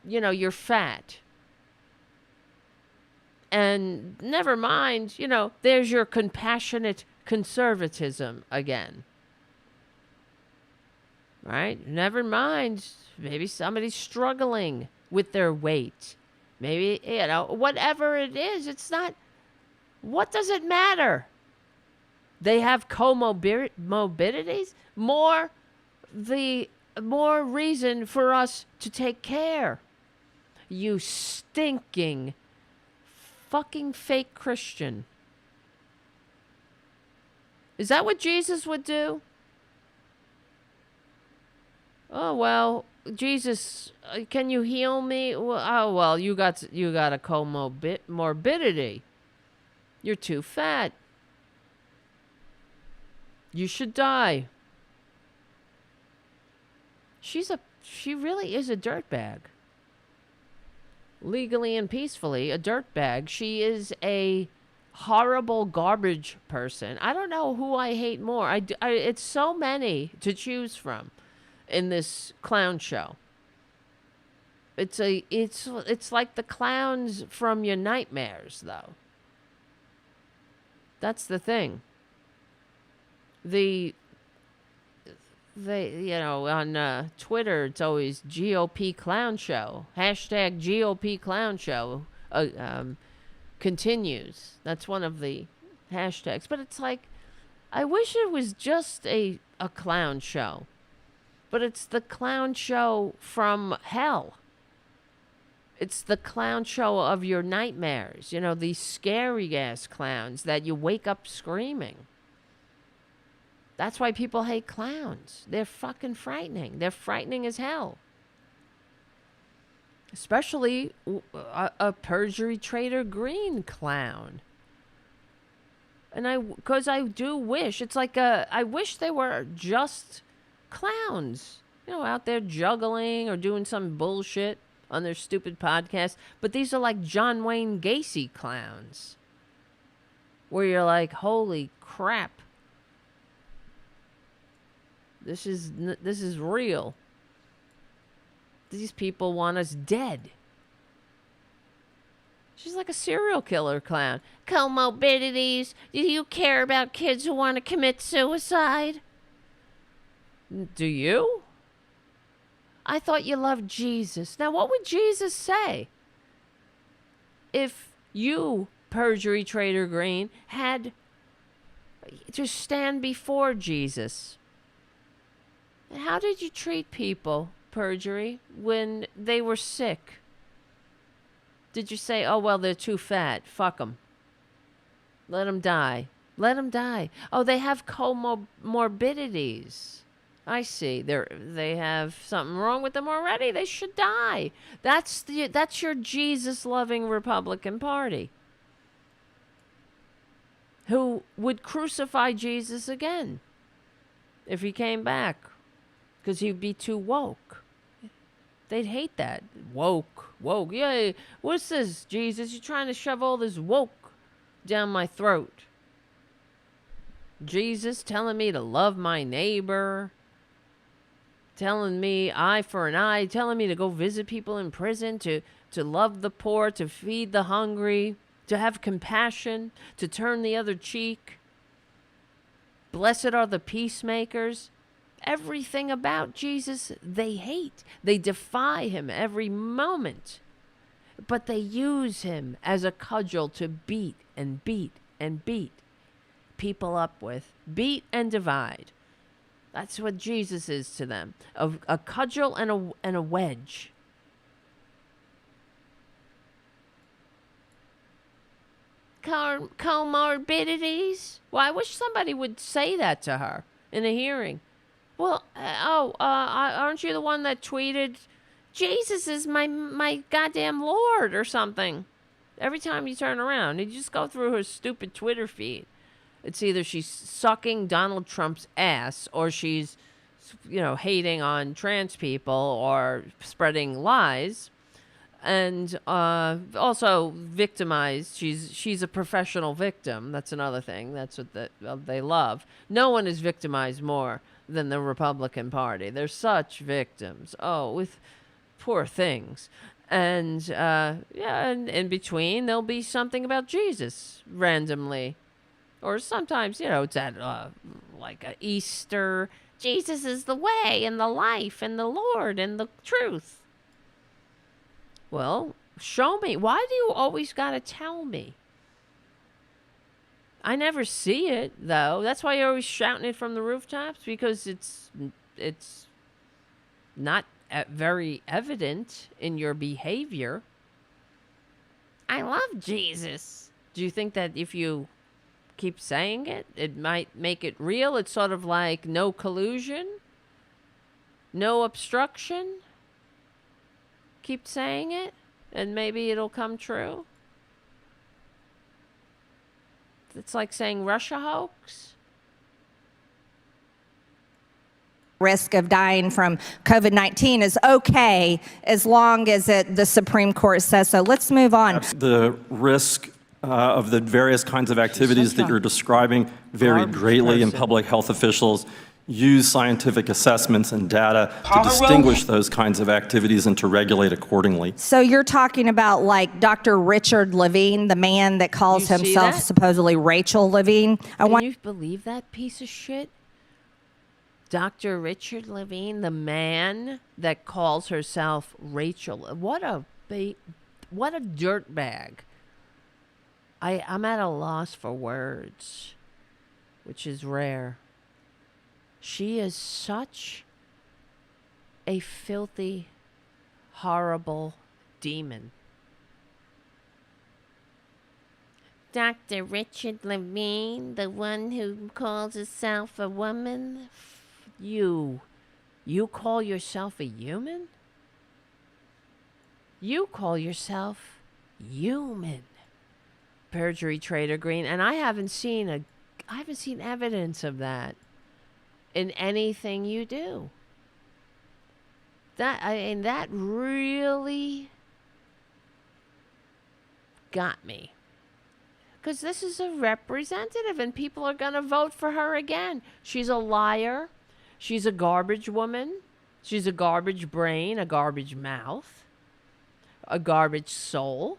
you know, you're fat. And never mind, you know, there's your compassionate conservatism again. Right? Never mind. Maybe somebody's struggling with their weight. Maybe, you know, whatever it is, it's not. What does it matter? They have comorbidities? The more reason for us to take care. You stinking fucking fake Christian. Is that what Jesus would do? Oh, well, Jesus, can you heal me? Well, you got a comorbidity. You're too fat. You should die. She really is a dirtbag. Legally and peacefully, a dirtbag. She is a horrible garbage person. I don't know who I hate more. It's so many to choose from in this clown show. It's like the clowns from your nightmares, though. That's the thing. They, you know, on Twitter, it's always GOP clown show. Hashtag GOP clown show continues. That's one of the hashtags. But it's like, I wish it was just a clown show. But it's the clown show from hell. It's the clown show of your nightmares. You know, these scary-ass clowns that you wake up screaming. That's why people hate clowns. They're fucking frightening. They're frightening as hell. Especially a perjury trader green clown. And because I do wish, it's like I wish they were just clowns. You know, out there juggling or doing some bullshit on their stupid podcast. But these are like John Wayne Gacy clowns. Where you're like, holy crap. This is real. These people want us dead. She's like a serial killer clown. Comorbidities. Do you care about kids who want to commit suicide? Do you? I thought you loved Jesus. Now, what would Jesus say if you, perjury trader green, had to stand before Jesus? How did you treat people, perjury, when they were sick? Did you say, oh, well, they're too fat. Fuck them. Let them die. Let them die. Oh, they have comorbidities. I see. They have something wrong with them already. They should die. That's your Jesus-loving Republican Party, who would crucify Jesus again if he came back, because he'd be too woke. They'd hate that. Woke. Yeah, what's this, Jesus? You're trying to shove all this woke down my throat. Jesus telling me to love my neighbor, telling me eye for an eye, telling me to go visit people in prison, to love the poor, to feed the hungry, to have compassion, to turn the other cheek. Blessed are the peacemakers. Everything about Jesus they hate. They defy him every moment. But they use him as a cudgel to beat and beat and beat people up with. Beat and divide. That's what Jesus is to them. A cudgel and a wedge. Comorbidities? Well, I wish somebody would say that to her in a hearing. Well, aren't you the one that tweeted, Jesus is my goddamn Lord or something? Every time you turn around, you just go through her stupid Twitter feed. It's either she's sucking Donald Trump's ass or she's, hating on trans people or spreading lies. And also victimized. She's a professional victim. That's another thing. That's what they love. No one is victimized more than the Republican Party. They're such victims. Oh, with poor things. And and in between there'll be something about Jesus randomly. Or sometimes, it's at like a Easter. Jesus is the way and the life and the Lord and the truth. Well, show me. Why do you always got to tell me? I never see it, though. That's why you're always shouting it from the rooftops, because it's not very evident in your behavior. I love Jesus. Do you think that if you keep saying it, it might make it real? It's sort of like no collusion, no obstruction. Keep saying it, and maybe it'll come true. It's like saying Russia hoax. Risk of dying from COVID-19 is okay as long as the Supreme Court says so. Let's move on. The risk of the various kinds of activities that you're describing varied greatly, and public health officials use scientific assessments and data to distinguish those kinds of activities and to regulate accordingly. So you're talking about like Dr. Richard Levine, the man that calls himself supposedly Rachel Levine. Can you believe that piece of shit? Dr. Richard Levine, the man that calls herself Rachel. What a dirtbag. I'm at a loss for words, which is rare. She is such a filthy, horrible demon. Dr. Richard Levine, the one who calls himself a woman? You call yourself a human? You call yourself human. Perjury, Trader Green, and I haven't seen evidence of that in anything you do. That really got me. Because this is a representative and people are going to vote for her again. She's a liar. She's a garbage woman. She's a garbage brain, a garbage mouth, a garbage soul.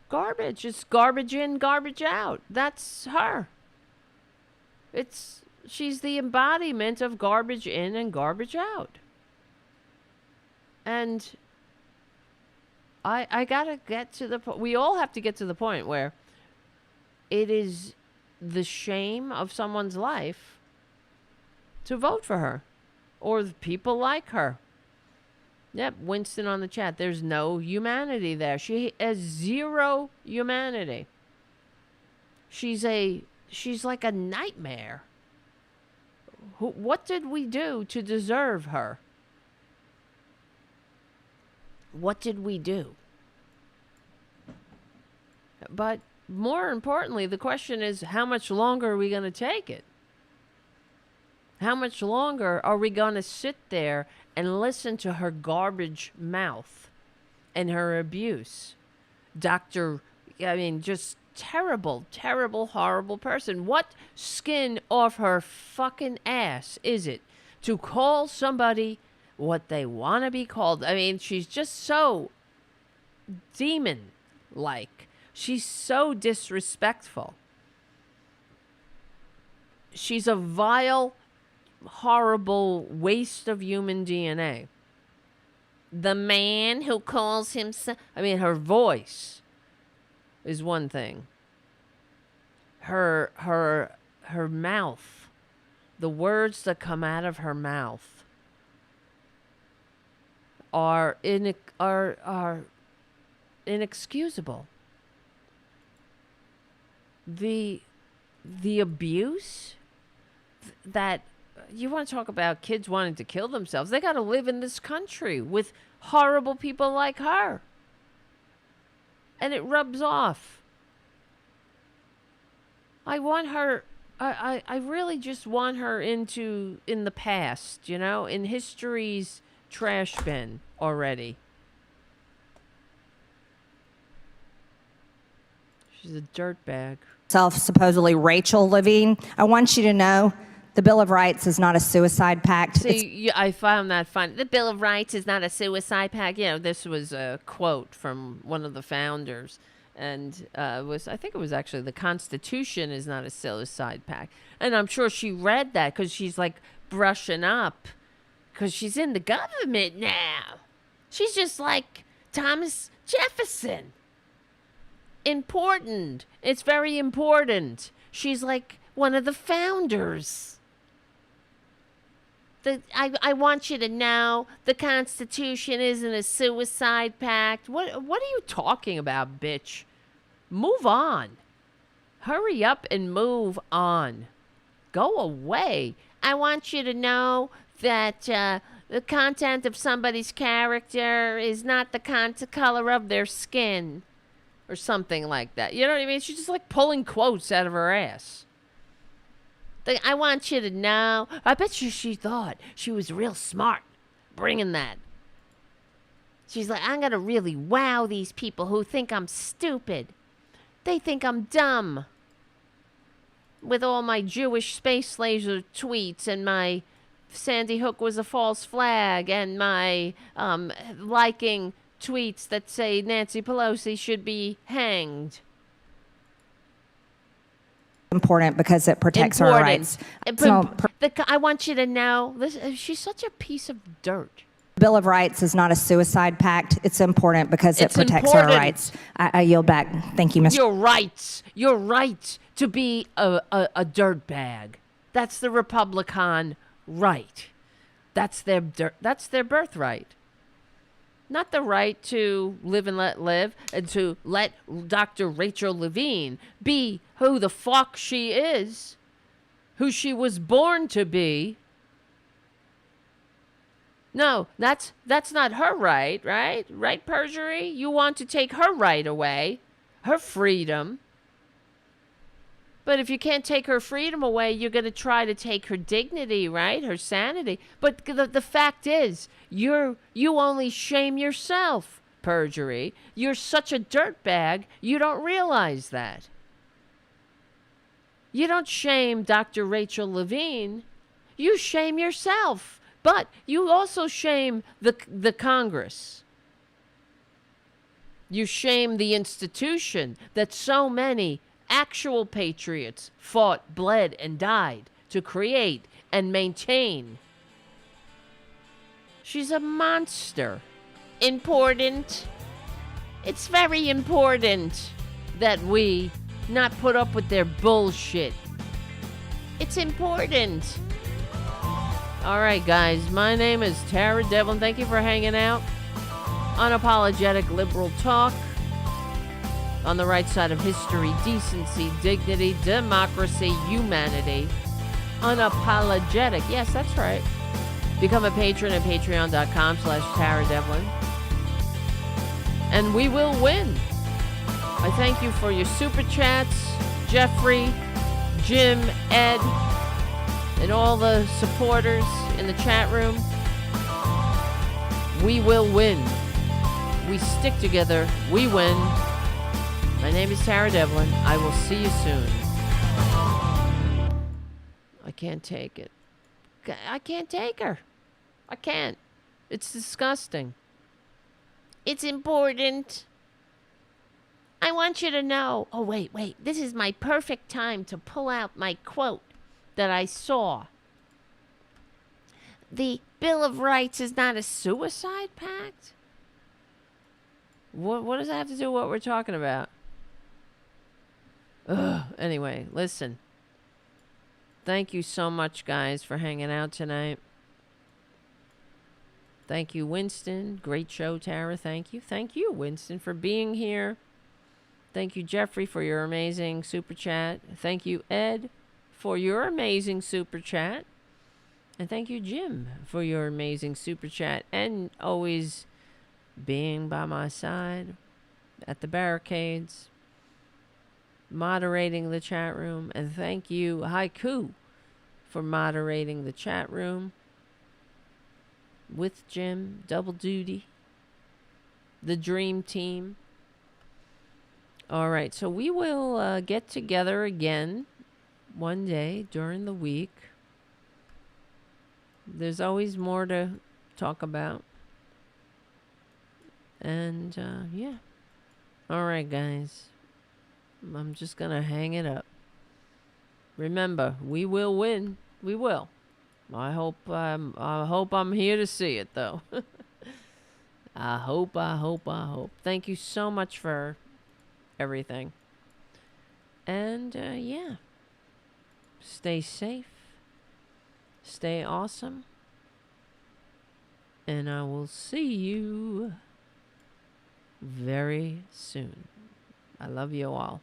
Garbage. It's garbage in, garbage out. That's her. She's the embodiment of garbage in and garbage out. And I gotta get to the point. We all have to get to the point where it is the shame of someone's life to vote for her or people like her. Yep, Winston on the chat. There's no humanity there. She has zero humanity. She's like a nightmare. What did we do to deserve her? What did we do? But more importantly, the question is, how much longer are we going to take it? How much longer are we going to sit there and listen to her garbage mouth and her abuse? Just terrible, terrible, horrible person. What skin off her fucking ass is it to call somebody what they want to be called? I mean, she's just so demon-like. She's so disrespectful. She's a vile, horrible waste of human DNA. The man who calls himself... I mean, her voice is one thing. Her mouth, the words that come out of her mouth are inexcusable. The abuse that you want to talk about, kids wanting to kill themselves. They got to live in this country with horrible people like her. And it rubs off. I want her, I really just want her in the past, in history's trash bin already. She's a dirtbag. Supposedly Rachel Levine. I want you to know the Bill of Rights is not a suicide pact. See, I found that fun. The Bill of Rights is not a suicide pact. This was a quote from one of the founders. And I think it was actually the Constitution is not a suicide pact. And I'm sure she read that because she's like brushing up because she's in the government now. She's just like Thomas Jefferson. Important. It's very important. She's like one of the founders. I want you to know the Constitution isn't a suicide pact. What are you talking about, bitch? Move on. Hurry up and move on. Go away. I want you to know that the content of somebody's character is not the color of their skin. Or something like that. You know what I mean? She's just like pulling quotes out of her ass. I want you to know. I bet you she thought she was real smart bringing that. She's like, I'm going to really wow these people who think I'm stupid. They think I'm dumb. With all my Jewish space laser tweets and my Sandy Hook was a false flag and my liking tweets that say Nancy Pelosi should be hanged. Important because it protects our rights. I want you to know, she's such a piece of dirt. Bill of Rights is not a suicide pact. It's important because it protects our rights. I yield back. Thank you, Mr. Your right to be a dirtbag. That's the Republican right. That's their birthright. Not the right to live and let live and to let Dr. Rachel Levine be who the fuck she is, who she was born to be. No, that's not her right, right? Right, perjury? You want to take her right away, her freedom. But if you can't take her freedom away, you're going to try to take her dignity, right? Her sanity. But the fact is, you only shame yourself, perjury. You're such a dirtbag, you don't realize that. You don't shame Dr. Rachel Levine. You shame yourself. But you also shame the Congress. You shame the institution that so many actual patriots fought, bled, and died to create and maintain. She's a monster. Important. It's very important that we not put up with their bullshit. It's important. All right, guys. My name is Tara Devlin. Thank you for hanging out. Unapologetic liberal talk. On the right side of history, decency, dignity, democracy, humanity. Unapologetic. Yes, that's right. Become a patron at patreon.com/Tara Devlin. And we will win. I thank you for your super chats, Jeffrey, Jim, Ed, and all the supporters in the chat room. We will win. We stick together. We win. My name is Tara Devlin. I will see you soon. I can't take it. I can't take her. I can't. It's disgusting. It's important. I want you to know. Oh, wait. This is my perfect time to pull out my quote that I saw. The Bill of Rights is not a suicide pact? What does that have to do with what we're talking about? Ugh. Anyway, listen. Thank you so much, guys, for hanging out tonight. Thank you, Winston. Great show, Tara. Thank you. Thank you, Winston, for being here. Thank you, Jeffrey, for your amazing super chat. Thank you, Ed, for your amazing super chat. And thank you, Jim, for your amazing super chat and always being by my side at the barricades, moderating the chat room. And thank you, Haiku, for moderating the chat room with Jim. Double duty. The dream team. All right, so we will get together again one day during the week. There's always more to talk about. And, yeah. All right, guys. I'm just going to hang it up. Remember, we will win. We will. I hope I'm here to see it, though. I hope. Thank you so much for everything. And, yeah. Stay safe. Stay awesome. And I will see you very soon. I love you all.